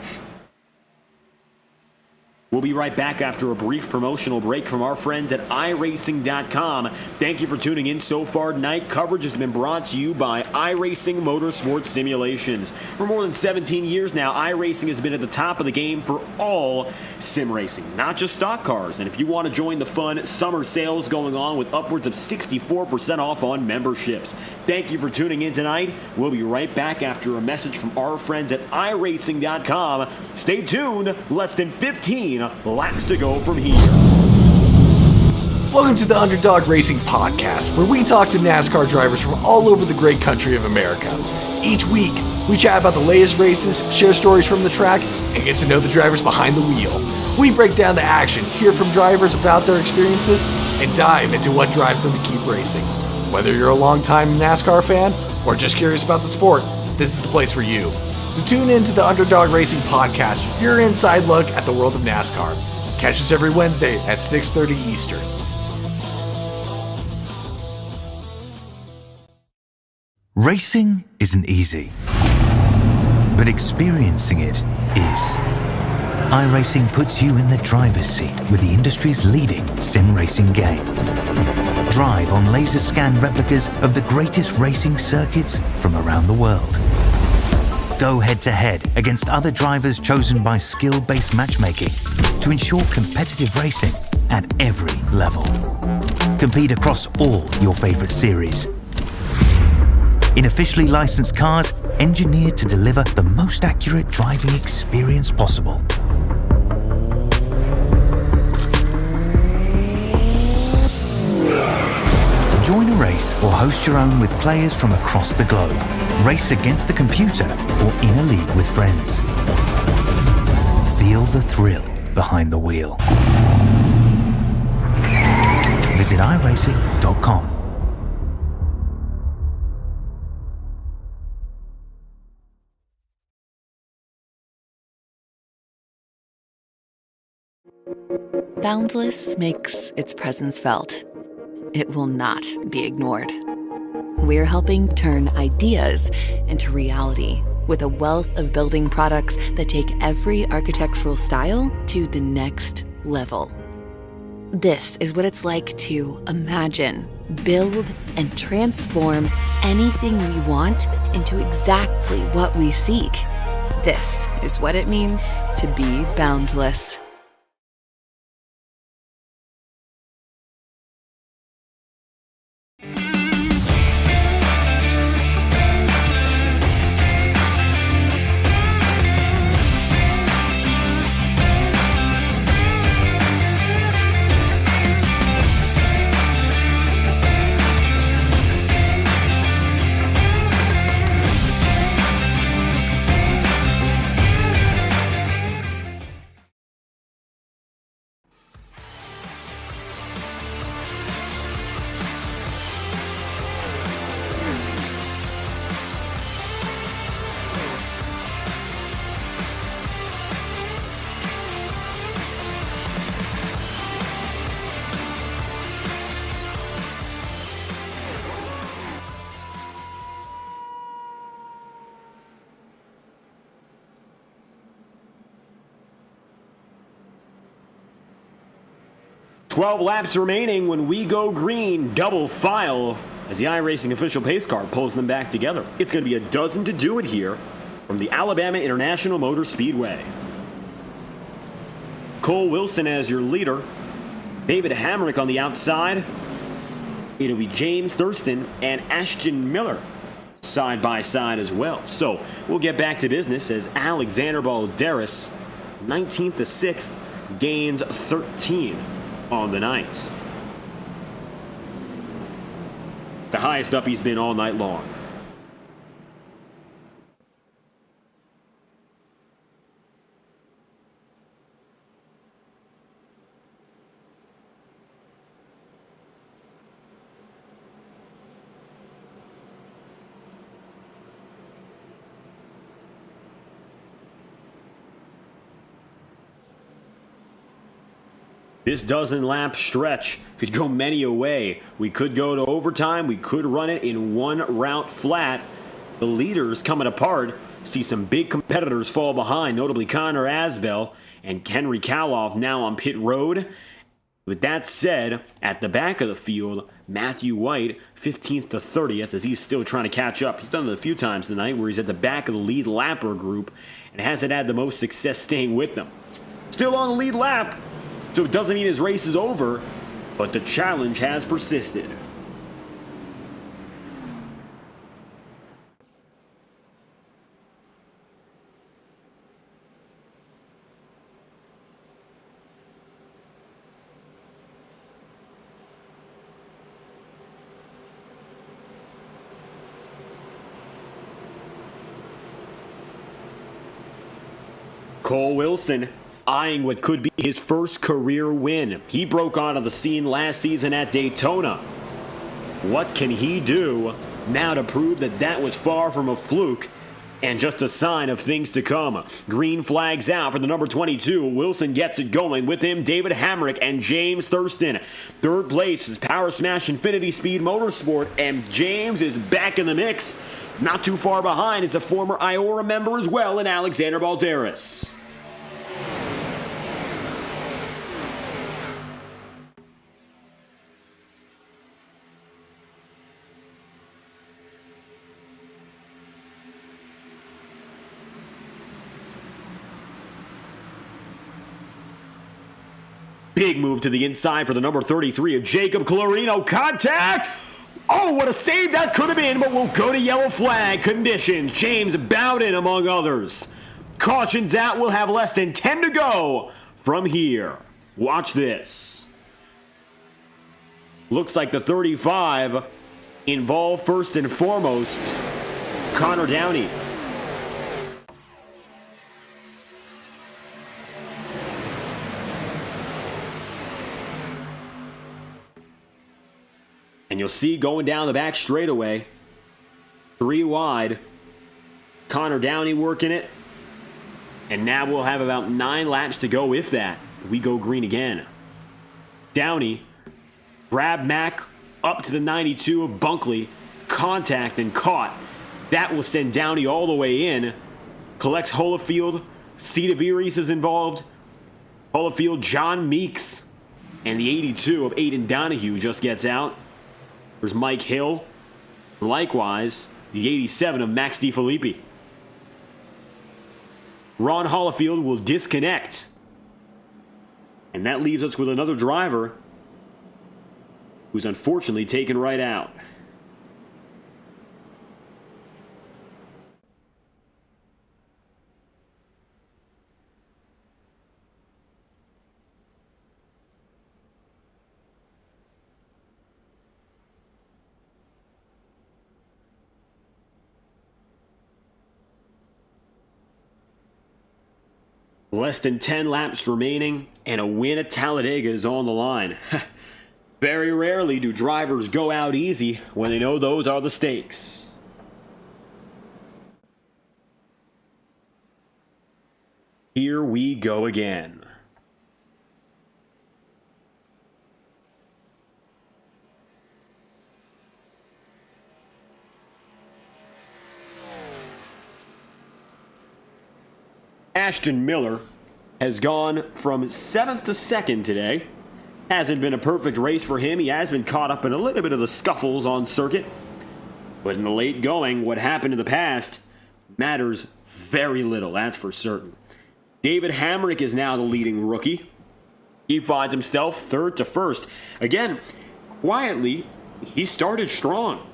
We'll be right back after a brief promotional break from our friends at iRacing.com. Thank you for tuning in so far tonight. Coverage has been brought to you by iRacing Motorsport Simulations. For more than 17 years now, iRacing has been at the top of the game for all sim racing, not just stock cars. And if you want to join the fun summer sales going on with upwards of 64% off on memberships. Thank you for tuning in tonight. We'll be right back after a message from our friends at iRacing.com. Stay tuned. Less than 15 laps to go from here. Welcome to the Underdog Racing Podcast, where we talk to NASCAR drivers from all over the great country of America. Each week, we chat about the latest races, share stories from the track, and get to know the drivers behind the wheel. We break down the action, hear from drivers about their experiences, and dive into what drives them to keep racing. Whether you're a longtime NASCAR fan or just curious about the sport, this is the place for you. So tune in to the Underdog Racing Podcast, your inside look at the world of NASCAR. Catch us every Wednesday at 6:30 Eastern. Racing isn't easy, but experiencing it is. iRacing puts you in the driver's seat with the industry's leading sim racing game. Drive on laser scan replicas of the greatest racing circuits from around the world. Go head-to-head against other drivers chosen by skill-based matchmaking to ensure competitive racing at every level. Compete across all your favorite series. In officially licensed cars, engineered to deliver the most accurate driving experience possible. Join a race or host your own with players from across the globe. Race against the computer or in a league with friends. Feel the thrill behind the wheel. Visit iRacing.com. Boundless makes its presence felt. It will not be ignored. We're helping turn ideas into reality with a wealth of building products that take every architectural style to the next level. This is what it's like to imagine, build, and transform anything we want into exactly what we seek. This is what it means to be boundless. 12 laps remaining when we go green, double file, as the iRacing official pace car pulls them back together. It's going to be a dozen to do it here from the Alabama International Motor Speedway. Cole Wilson as your leader. David Hamrick on the outside. It'll be James Thurston and Ashton Miller side by side as well. So we'll get back to business as Alexander Balderas, 19th to 6th, gains 13 on the night. The highest up he's been all night long. This dozen-lap stretch could go many a way. We could go to overtime. We could run it in one route flat. The leaders coming apart. See some big competitors fall behind, notably Connor Asbell and Henry Kaloff now on pit road. With that said, at the back of the field, Matthew White, 15th to 30th, as he's still trying to catch up. He's done it a few times tonight where he's at the back of the lead lapper group and hasn't had the most success staying with them. Still on the lead lap. So it doesn't mean his race is over, but the challenge has persisted. Cole Wilson eyeing what could be his first career win. He broke onto the scene last season at Daytona. What can he do now to prove that that was far from a fluke and just a sign of things to come? Green flags out for the number 22. Wilson gets it going. With him, David Hamrick and James Thurston. Third place is Power Smash Infinity Speed Motorsport, and James is back in the mix. Not too far behind is a former IORA member as well in Alexander Balderas. Big move to the inside for the number 33 of Jacob Clarino. Contact! Oh, what a save that could have been, but we'll go to yellow flag conditions. James Bowden, among others. Cautions out, we'll have less than 10 to go from here. Watch this. Looks like the 35 involved first and foremost Connor Downey. And you'll see going down the back straightaway, 3 wide, Connor Downey working it. And now we'll have about 9 laps to go if that. We go green again. Downey, grab Mack up to the 92 of Bunkley, contact and caught. That will send Downey all the way in. Collects Holofield, Cedaviris is involved. Holofield, John Meeks, and the 82 of Aiden Donahue just gets out. There's Mike Hill. Likewise, the 87 of Max DiFilippi. Ron Holofield will disconnect. And that leaves us with another driver who's unfortunately taken right out. Less than 10 laps remaining, and a win at Talladega is on the line. Very rarely do drivers go out easy when they know those are the stakes. Here we go again. Ashton Miller has gone from 7th to 2nd today. Hasn't been a perfect race for him. He has been caught up in a little bit of the scuffles on circuit. But in the late going, what happened in the past matters very little, that's for certain. David Hamrick is now the leading rookie. He finds himself third to first. Again, quietly, he started strong.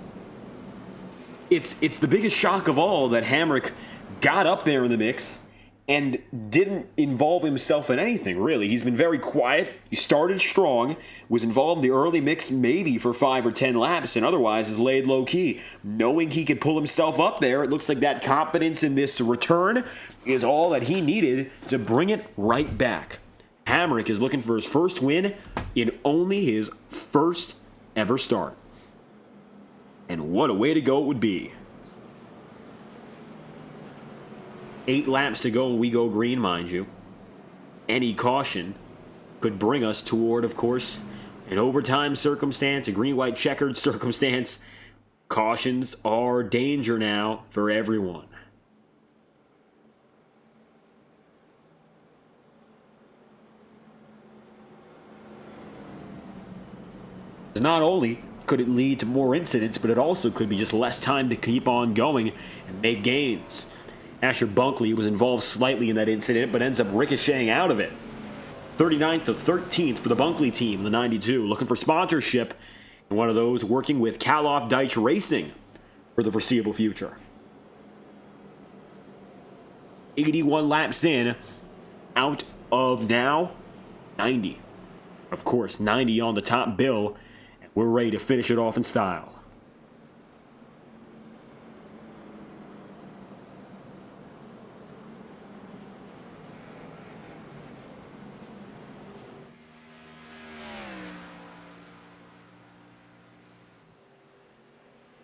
It's the biggest shock of all that Hamrick got up there in the mix and didn't involve himself in anything, really. He's been very quiet. He started strong, was involved in the early mix maybe for 5 or 10 laps, and otherwise has laid low-key. Knowing he could pull himself up there, it looks like that confidence in this return is all that he needed to bring it right back. Hamrick is looking for his first win in only his first ever start. And what a way to go it would be. 8 laps to go and we go green, mind you. Any caution could bring us toward, of course, an overtime circumstance, a green-white checkered circumstance. Cautions are danger now for everyone. Not only could it lead to more incidents, but it also could be just less time to keep on going and make gains. Asher Bunkley was involved slightly in that incident, but ends up ricocheting out of it. 39th to 13th for the Bunkley team, the 92, looking for sponsorship, and one of those working with Kaloff Deitch Racing for the foreseeable future. 81 laps in, out of now 90. Of course, 90 on the top bill, and we're ready to finish it off in style.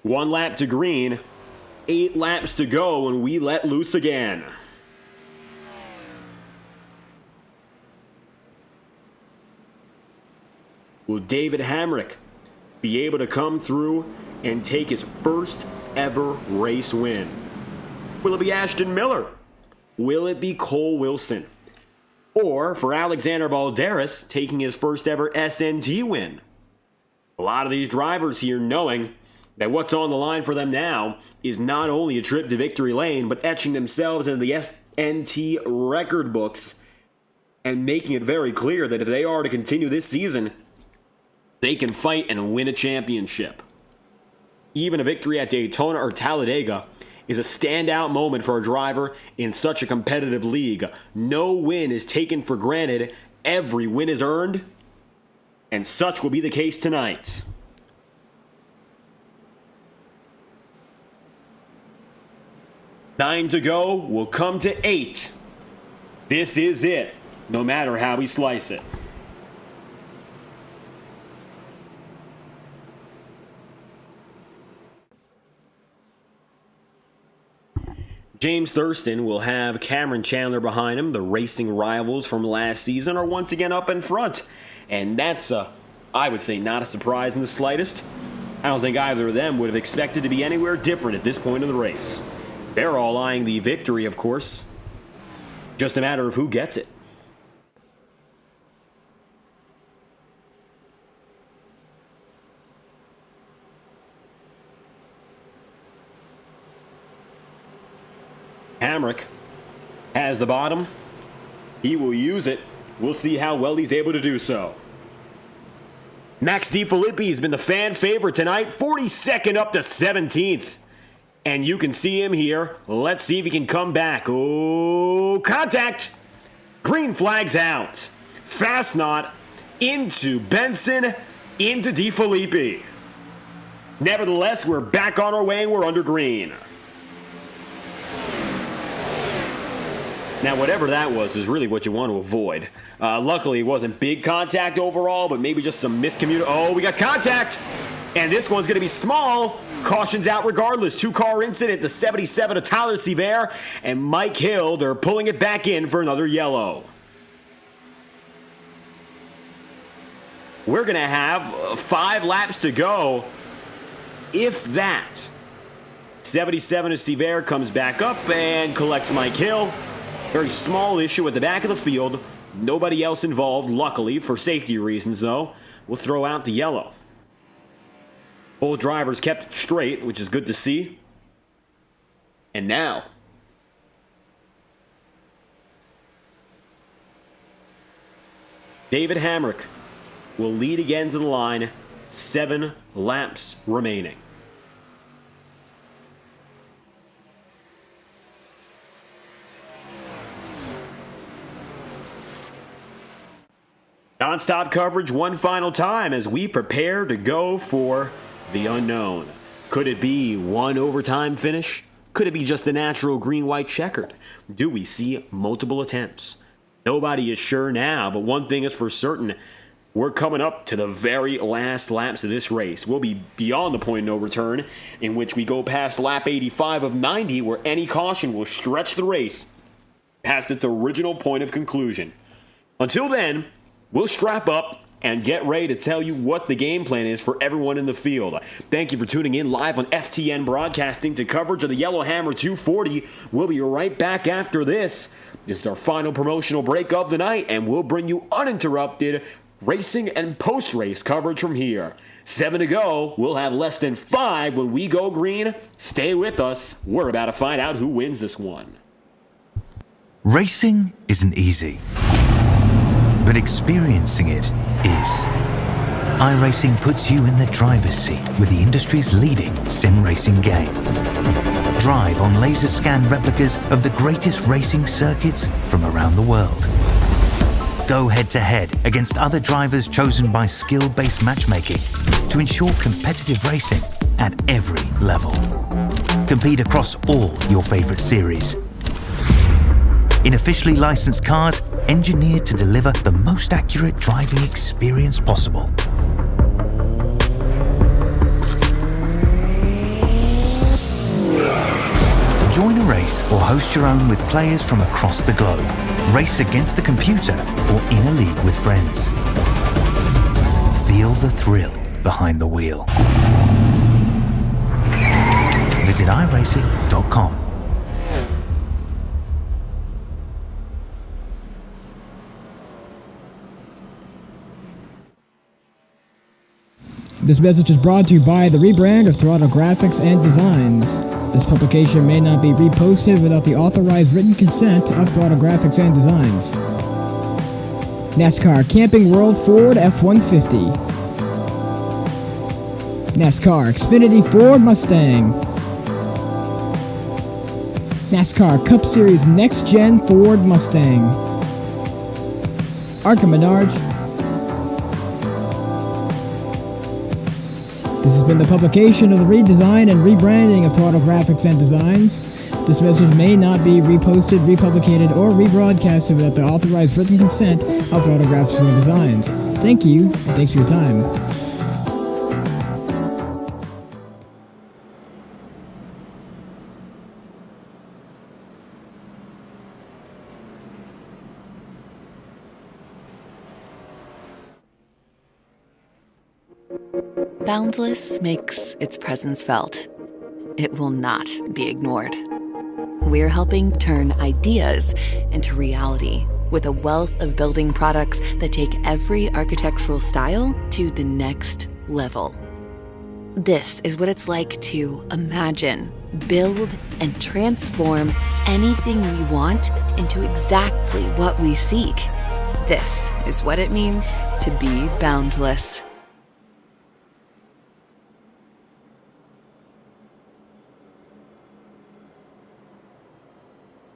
One lap to green, 8 laps to go, and we let loose again. Will David Hamrick be able to come through and take his first ever race win? Will it be Ashton Miller? Will it be Cole Wilson? Or for Alexander Balderas taking his first ever SNT win? A lot of these drivers here knowing that what's on the line for them now is not only a trip to victory lane, but etching themselves into the SNT record books and making it very clear that if they are to continue this season, they can fight and win a championship. Even a victory at Daytona or Talladega is a standout moment for a driver in such a competitive league. No win is taken for granted. Every win is earned, and such will be the case tonight. Nine to go will come to 8. This is it, no matter how we slice it. James Thurston will have Cameron Chandler behind him. The racing rivals from last season are once again up in front. And that's, I would say, not a surprise in the slightest. I don't think either of them would have expected to be anywhere different at this point in the race. They're all eyeing the victory, of course. Just a matter of who gets it. Hamrick has the bottom. He will use it. We'll see how well he's able to do so. Max DiFilippi has been the fan favorite tonight, 42nd up to 17th. And you can see him here. Let's see if he can come back. Oh, contact! Green flag's out. Fast knot into Benson, into DiFilippi. Nevertheless, we're back on our way and we're under green. Now, whatever that was is really what you want to avoid. Luckily, it wasn't big contact overall, but maybe just some miscommunication. Oh, we got contact! And this one's going to be small. Caution's out regardless. 2-car incident, the 77 of Tyler Sevier and Mike Hill. They're pulling it back in for another yellow. We're going to have 5 laps to go, if that. 77 of Sevier comes back up and collects Mike Hill. Very small issue at the back of the field. Nobody else involved, luckily, for safety reasons, though. We'll throw out the yellow. Both drivers kept straight, which is good to see. And now, David Hamrick will lead again to the line. 7 laps remaining. Non-stop coverage one final time as we prepare to go for the unknown. Could it be one overtime finish? Could it be just a natural green-white checkered? Do we see multiple attempts? Nobody is sure now, but one thing is for certain. We're coming up to the very last laps of this race. We'll be beyond the point of no return, in which we go past lap 85 of 90, where any caution will stretch the race past its original point of conclusion. Until then, we'll strap up and get ready to tell you what the game plan is for everyone in the field. Thank you for tuning in live on FTN Broadcasting to coverage of the Yellowhammer 240. We'll be right back after this. This is our final promotional break of the night, and we'll bring you uninterrupted racing and post-race coverage from here. 7 to go. We'll have less than 5 when we go green. Stay with us. We're about to find out who wins this one. Racing isn't easy, but experiencing it is. iRacing puts you in the driver's seat with the industry's leading sim racing game. Drive on laser scan replicas of the greatest racing circuits from around the world. Go head-to-head against other drivers chosen by skill-based matchmaking to ensure competitive racing at every level. Compete across all your favorite series. In officially licensed cars, engineered to deliver the most accurate driving experience possible. Join a race or host your own with players from across the globe. Race against the computer or in a league with friends. Feel the thrill behind the wheel. Visit iRacing.com. This message is brought to you by the rebrand of Throttle Graphics and Designs. This publication may not be reposted without the authorized written consent of Throttle Graphics and Designs. NASCAR Camping World Ford F-150. NASCAR Xfinity Ford Mustang. NASCAR Cup Series Next-Gen Ford Mustang. Arca Menards. This has been the publication of the redesign and rebranding of Throttle Graphics and Designs. This message may not be reposted, republicated, or rebroadcasted without the authorized written consent of Throttle Graphics and Designs. Thank you, and thanks for your time. Boundless makes its presence felt. It will not be ignored. We're helping turn ideas into reality with a wealth of building products that take every architectural style to the next level. This is what it's like to imagine, build, and transform anything we want into exactly what we seek. This is what it means to be boundless.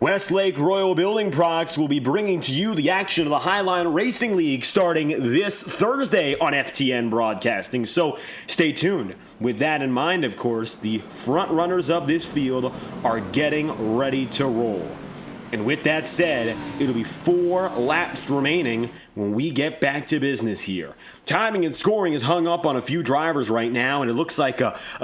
Westlake Royal Building Products will be bringing to you the action of the Highline Racing League starting this Thursday on FTN Broadcasting, so stay tuned. With that in mind, of course, the front runners of this field are getting ready to roll. And with that said, it'll be 4 laps remaining when we get back to business here. Timing and scoring is hung up on a few drivers right now, and it looks like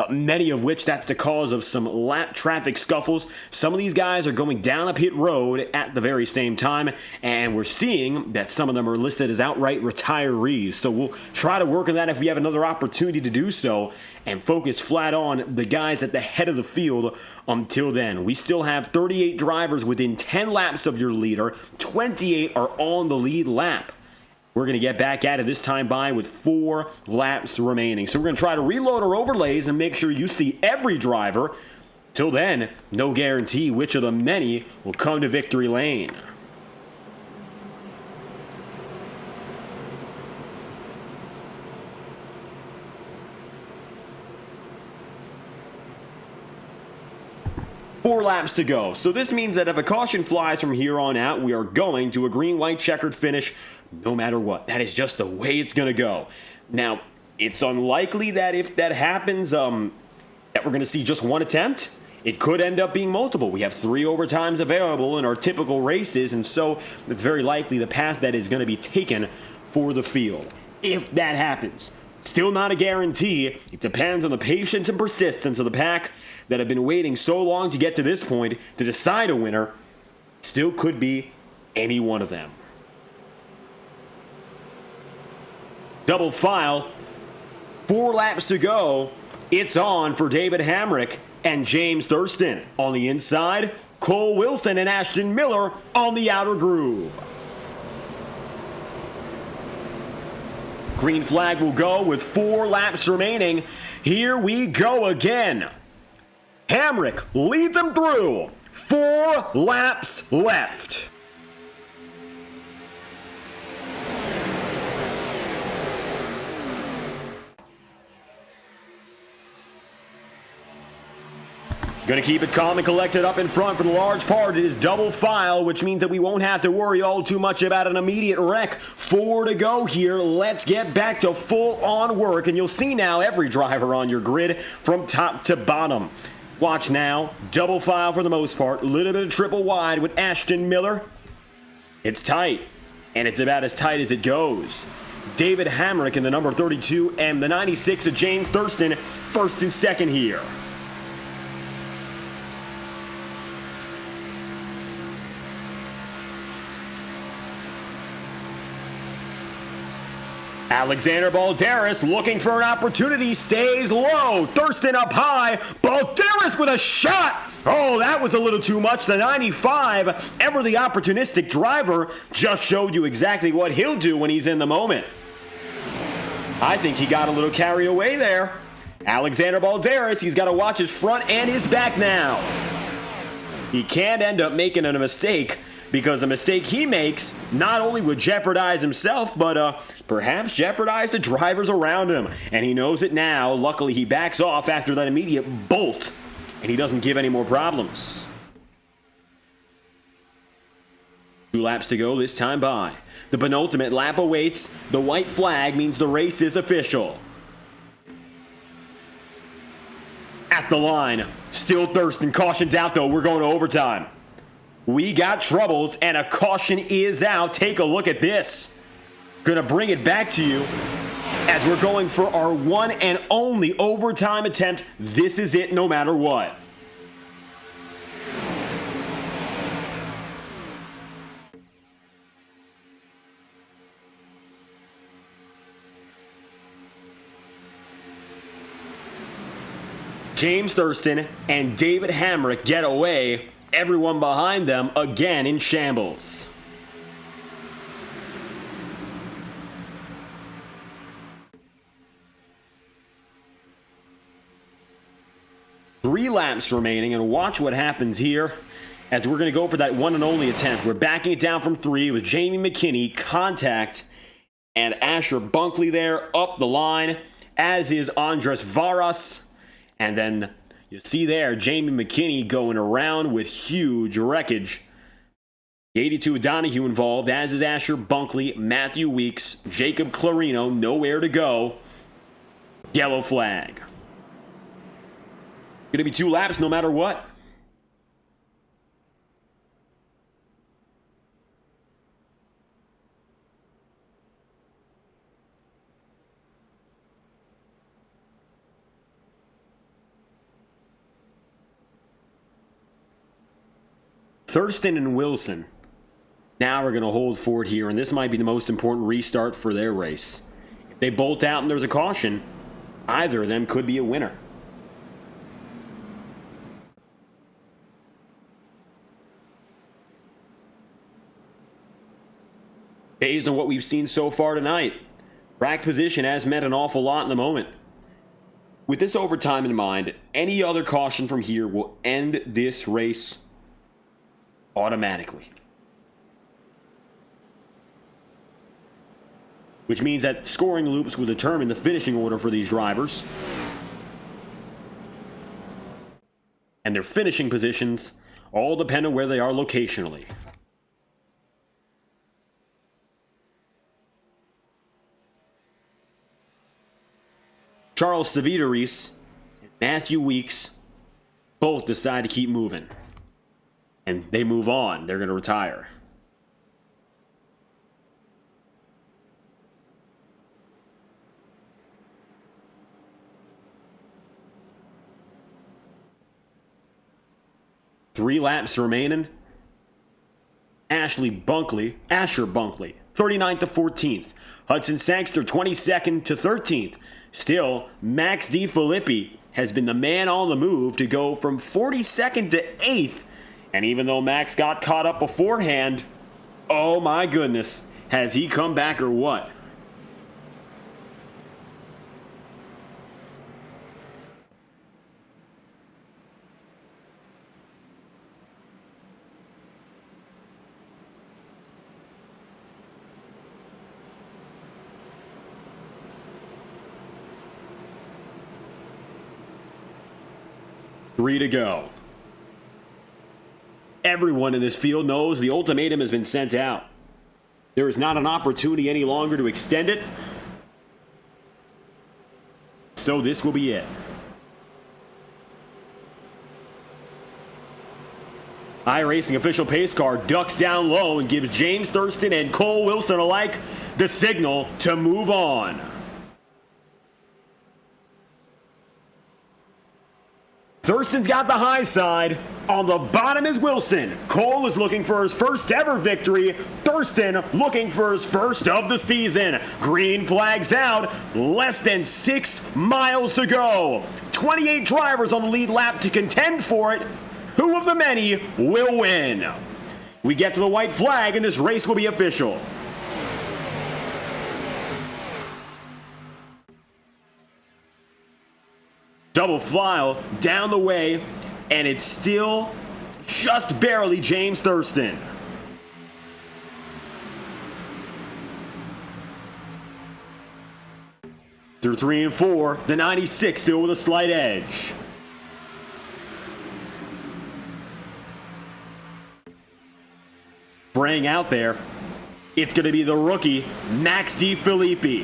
many of which that's the cause of some lap traffic scuffles. Some of these guys are going down a pit road at the very same time, and we're seeing that some of them are listed as outright retirees. So we'll try to work on that if we have another opportunity to do so, and focus flat on the guys at the head of the field until then. We still have 38 drivers within 10 10 laps of your leader, 28 are on the lead lap. We're going to get back at it this time by with 4 laps remaining. So we're going to try to reload our overlays and make sure you see every driver. Till then, no guarantee which of the many will come to victory lane. Four laps to go. So this means that if a caution flies from here on out, we are going to a green-white checkered finish no matter what. That is just the way it's going to go. Now, it's unlikely that if that happens, that we're going to see just one attempt. It could end up being multiple. We have 3 overtimes available in our typical races, and so it's very likely the path that is going to be taken for the field. If that happens, still not a guarantee. It depends on the patience and persistence of the pack that have been waiting so long to get to this point to decide a winner. Still could be any one of them. Double file. 4 laps to go. It's on for David Hamrick and James Thurston. On the inside, Cole Wilson and Ashton Miller on the outer groove. Green flag will go with 4 laps remaining. Here we go again. Hamrick leads them through. 4 laps left. Gonna keep it calm and collected up in front for the large part. It is double file, which means that we won't have to worry all too much about an immediate wreck. 4 to go here. Let's get back to full-on work, and you'll see now every driver on your grid from top to bottom. Watch now. Double file for the most part. A little bit of triple wide with Ashton Miller. It's tight, and it's about as tight as it goes. David Hamrick in the number 32 and the 96 of James Thurston, first and second here. Alexander Balderas looking for an opportunity, stays low. Thurston up high. Balderas with a shot. Oh, that was a little too much. The 95, ever the opportunistic driver, just showed you exactly what he'll do when he's in the moment. I think he got a little carried away there. Alexander Balderas, he's got to watch his front and his back now. He can't end up making a mistake, because a mistake he makes not only would jeopardize himself, but perhaps jeopardize the drivers around him. And he knows it now. Luckily, he backs off after that immediate bolt, and he doesn't give any more problems. 2 laps to go this time by. The penultimate lap awaits. The white flag means the race is official. At the line, still Thurston. Caution's out, though. We're going to overtime. We got troubles, and a caution is out. Take a look at this. Gonna bring it back to you as we're going for our one and only overtime attempt. This is it no matter what. James Thurston and David Hamrick get away. Everyone behind them again in shambles. Three laps remaining, and watch what happens here as we're going to go for that one and only attempt. We're backing it down from 3 with Jamie McKinney, Contact, and Asher Bunkley there up the line, as is Andres Varas. And then you see there, Jamie McKinney going around with huge wreckage. The 82 Donahue involved, as is Asher Bunkley, Matthew Weeks, Jacob Clarino, nowhere to go. Yellow flag. Gonna be 2 laps no matter what. Thurston and Wilson now are going to hold forward here, and this might be the most important restart for their race. If they bolt out and there's a caution, either of them could be a winner. based on what we've seen so far tonight. Track position has meant an awful lot in the moment. With this overtime in mind, any other caution from here will end this race automatically. Which means that scoring loops will determine the finishing order for these drivers. And their finishing positions all depend on where they are locationally. Charles Savitaris and Matthew Weeks both decide to keep moving. And they move on. They're going to retire. Three laps remaining. Asher Bunkley, 39th to 14th. Hudson Sangster, 22nd to 13th. Still, Max DeFilippi has been the man on the move to go from 42nd to 8th. And even though Max got caught up beforehand, oh my goodness, has he come back or what? Three to go. Everyone in this field knows the ultimatum has been sent out. There is not an opportunity any longer to extend it. So this will be it. iRacing official pace car ducks down low and gives James Thurston and Cole Wilson alike the signal to move on. Thurston's got the high side. On the bottom is Wilson. Cole is looking for his first ever victory. Thurston looking for his first of the season. Green flags out. Less than 6 miles to go. 28 drivers on the lead lap to contend for it. Who of the many will win? We get to the white flag and this race will be official. Double file down the way, and it's still just barely James Thurston. Through 3 and 4, the 96 still with a slight edge. Spraying out there, it's going to be the rookie, Max DeFilippi.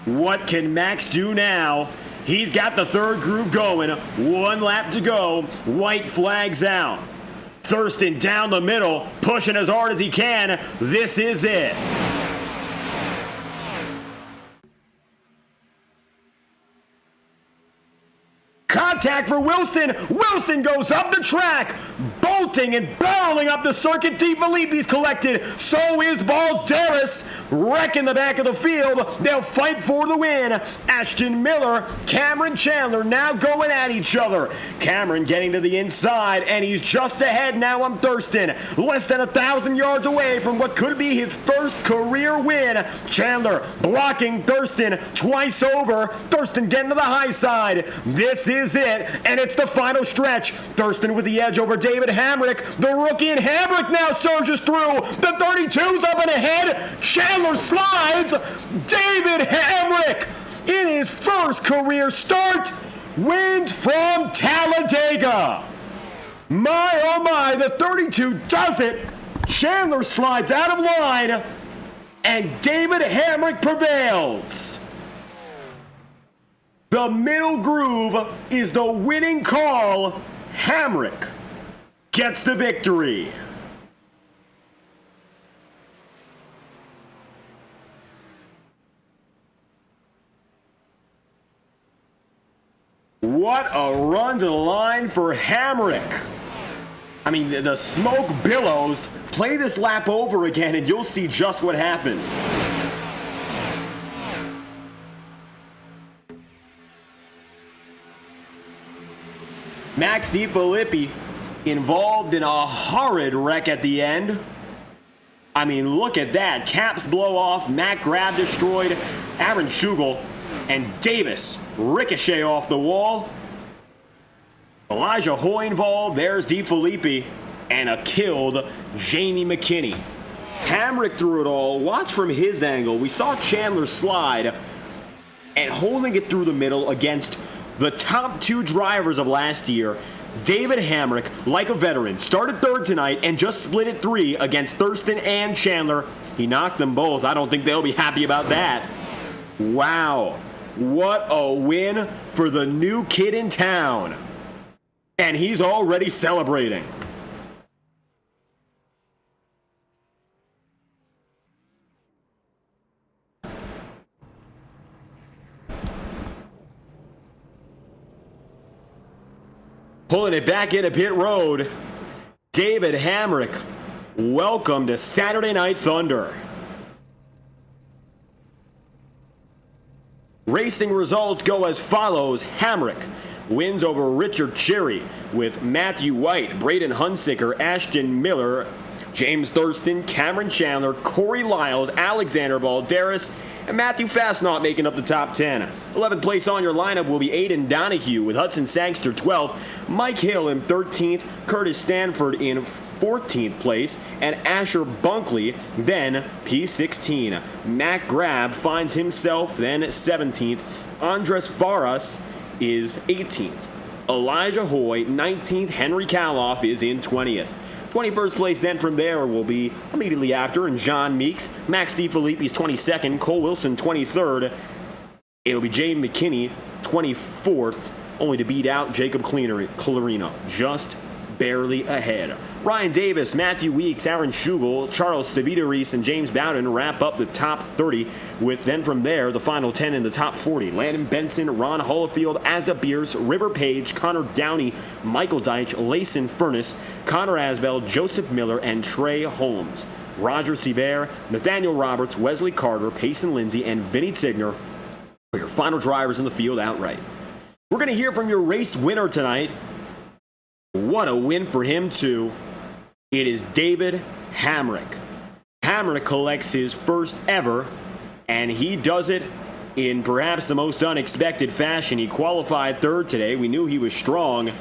What can Max do now? He's got the third groove going. 1 lap to go. White flags out. Thurston down the middle, pushing as hard as he can. This is it. Contact for Wilson. Wilson goes up the track, bolting and barreling up the circuit. DeFilippi's collected. So is Balderas, wrecking the back of the field. They'll fight for the win. Ashton Miller, Cameron Chandler now going at each other. Cameron getting to the inside, and he's just ahead now on Thurston. Less than 1,000 yards away from what could be his first career win. Chandler blocking Thurston twice over. Thurston getting to the high side. This is it, and it's the final stretch. Thurston with the edge over David Hamrick. The rookie, and Hamrick now surges through. The 32's up and ahead. Chandler slides. David Hamrick, in his first career start, wins from Talladega. My, oh my, the 32 does it. Chandler slides out of line, and David Hamrick prevails. The middle groove is the winning call. Hamrick gets the victory. What a run to the line for Hamrick. I mean, the smoke billows. Play this lap over again and you'll see just what happened. Max DeFilippi involved in a horrid wreck at the end. I mean, look at that. Caps blow off. Matt Grab destroyed. Aaron Schugel and Davis ricochet off the wall. Elijah Hoy involved. There's DeFilippi. And a killed Jamie McKinney. Hamrick through it all. Watch from his angle. We saw Chandler slide and holding it through the middle against the top two drivers of last year. David Hamrick, like a veteran, started third tonight and just split it 3 against Thurston and Chandler. He knocked them both. I don't think they'll be happy about that. Wow. What a win for the new kid in town. And he's already celebrating. Pulling it back into pit road, David Hamrick. Welcome to Saturday Night Thunder. Racing results go as follows. Hamrick wins over Richard Cherry with Matthew White, Braden Hunsicker, Ashton Miller, James Thurston, Cameron Chandler, Corey Lyles, Alexander Balderas, and Matthew Fastnaut making up the top 10. 11th place on your lineup will be Aiden Donahue with Hudson Sangster 12th, Mike Hill in 13th, Curtis Stanford in 14th place, and Asher Bunkley then P16. Matt Grab finds himself then 17th. Andres Varas is 18th. Elijah Hoy 19th. Henry Kaloff is in 20th. 21st place then from there will be immediately after, and John Meeks, Max DeFilippi's 22nd, Cole Wilson 23rd. It'll be Jay McKinney 24th, only to beat out Jacob Clarino, just barely ahead. Ryan Davis, Matthew Weeks, Aaron Schugel, Charles Stavita-Reese, and James Bowden wrap up the top 30, with then from there the final 10 in the top 40. Landon Benson, Ron Holofield, Asa Beers, River Page, Connor Downey, Michael Deitch, Layson Furness, Connor Asbell, Joseph Miller, and Trey Holmes. Roger Sever, Nathaniel Roberts, Wesley Carter, Payson Lindsay, and Vinny Tigner are your final drivers in the field outright. We're going to hear from your race winner tonight. What a win for him, too. It is David Hamrick. Hamrick collects his first ever, and he does it in perhaps the most unexpected fashion. He qualified third today. We knew he was strong,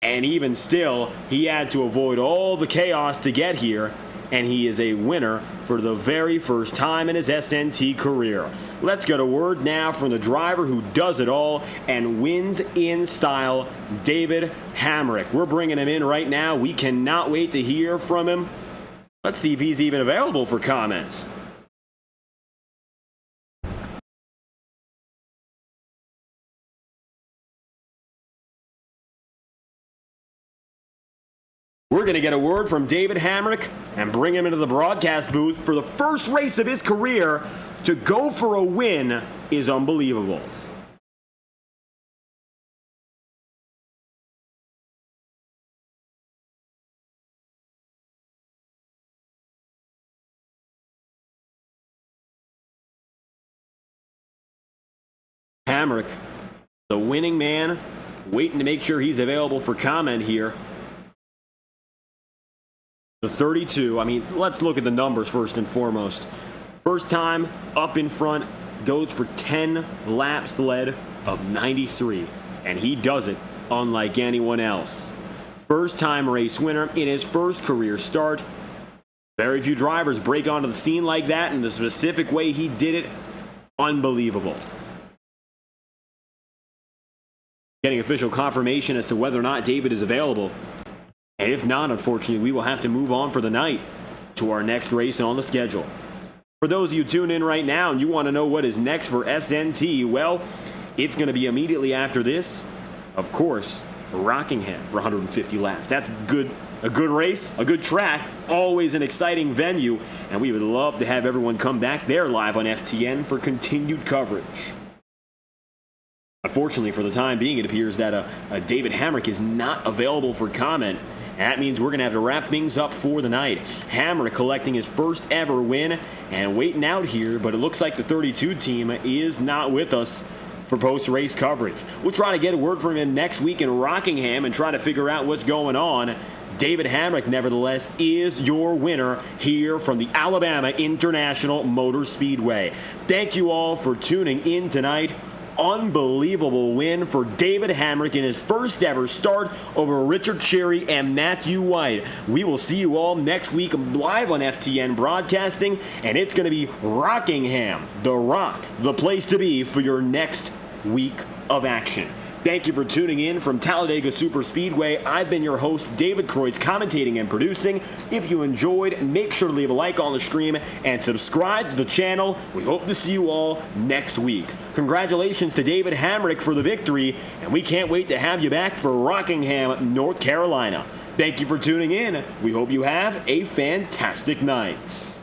and even still, he had to avoid all the chaos to get here, and he is a winner for the very first time in his SNT career. Let's get a word now from the driver who does it all and wins in style, David Hamrick. We're bringing him in right now. We cannot wait to hear from him. Let's see if he's even available for comments. We're going to get a word from David Hamrick and bring him into the broadcast booth for the first race of his career. To go for a win is unbelievable. Hamrick, the winning man, waiting to make sure he's available for comment here. The 32, I mean, let's look at the numbers first and foremost. First time up in front, goes for 10 laps led of 93, and he does it unlike anyone else. First time race winner in his first career start. Very few drivers break onto the scene like that in the specific way he did it. Unbelievable. Getting official confirmation as to whether or not David is available. And if not, unfortunately, we will have to move on for the night to our next race on the schedule. For those of you tuned in right now and you want to know what is next for SNT, well, it's going to be immediately after this. Of course, Rockingham for 150 laps. That's good. A good race, a good track, always an exciting venue, and we would love to have everyone come back there live on FTN for continued coverage. Unfortunately, for the time being, it appears that David Hamrick is not available for comment. That means we're going to have to wrap things up for the night. Hamrick collecting his first ever win and waiting out here, but it looks like the 32 team is not with us for post-race coverage. We'll try to get a word from him next week in Rockingham and try to figure out what's going on. David Hamrick, nevertheless, is your winner here from the Alabama International Motor Speedway. Thank you all for tuning in tonight. Unbelievable win for David Hamrick in his first ever start over Richard Cherry and Matthew White. We will see you all next week live on FTN Broadcasting, and it's going to be Rockingham, the Rock, the place to be for your next week of action. Thank you for tuning in from Talladega SuperSpeedway. I've been your host, David Kreutz, commentating and producing. If you enjoyed, make sure to leave a like on the stream and subscribe to the channel. We hope to see you all next week. Congratulations to David Hamrick for the victory, and we can't wait to have you back for Rockingham, North Carolina. Thank you for tuning in. We hope you have a fantastic night.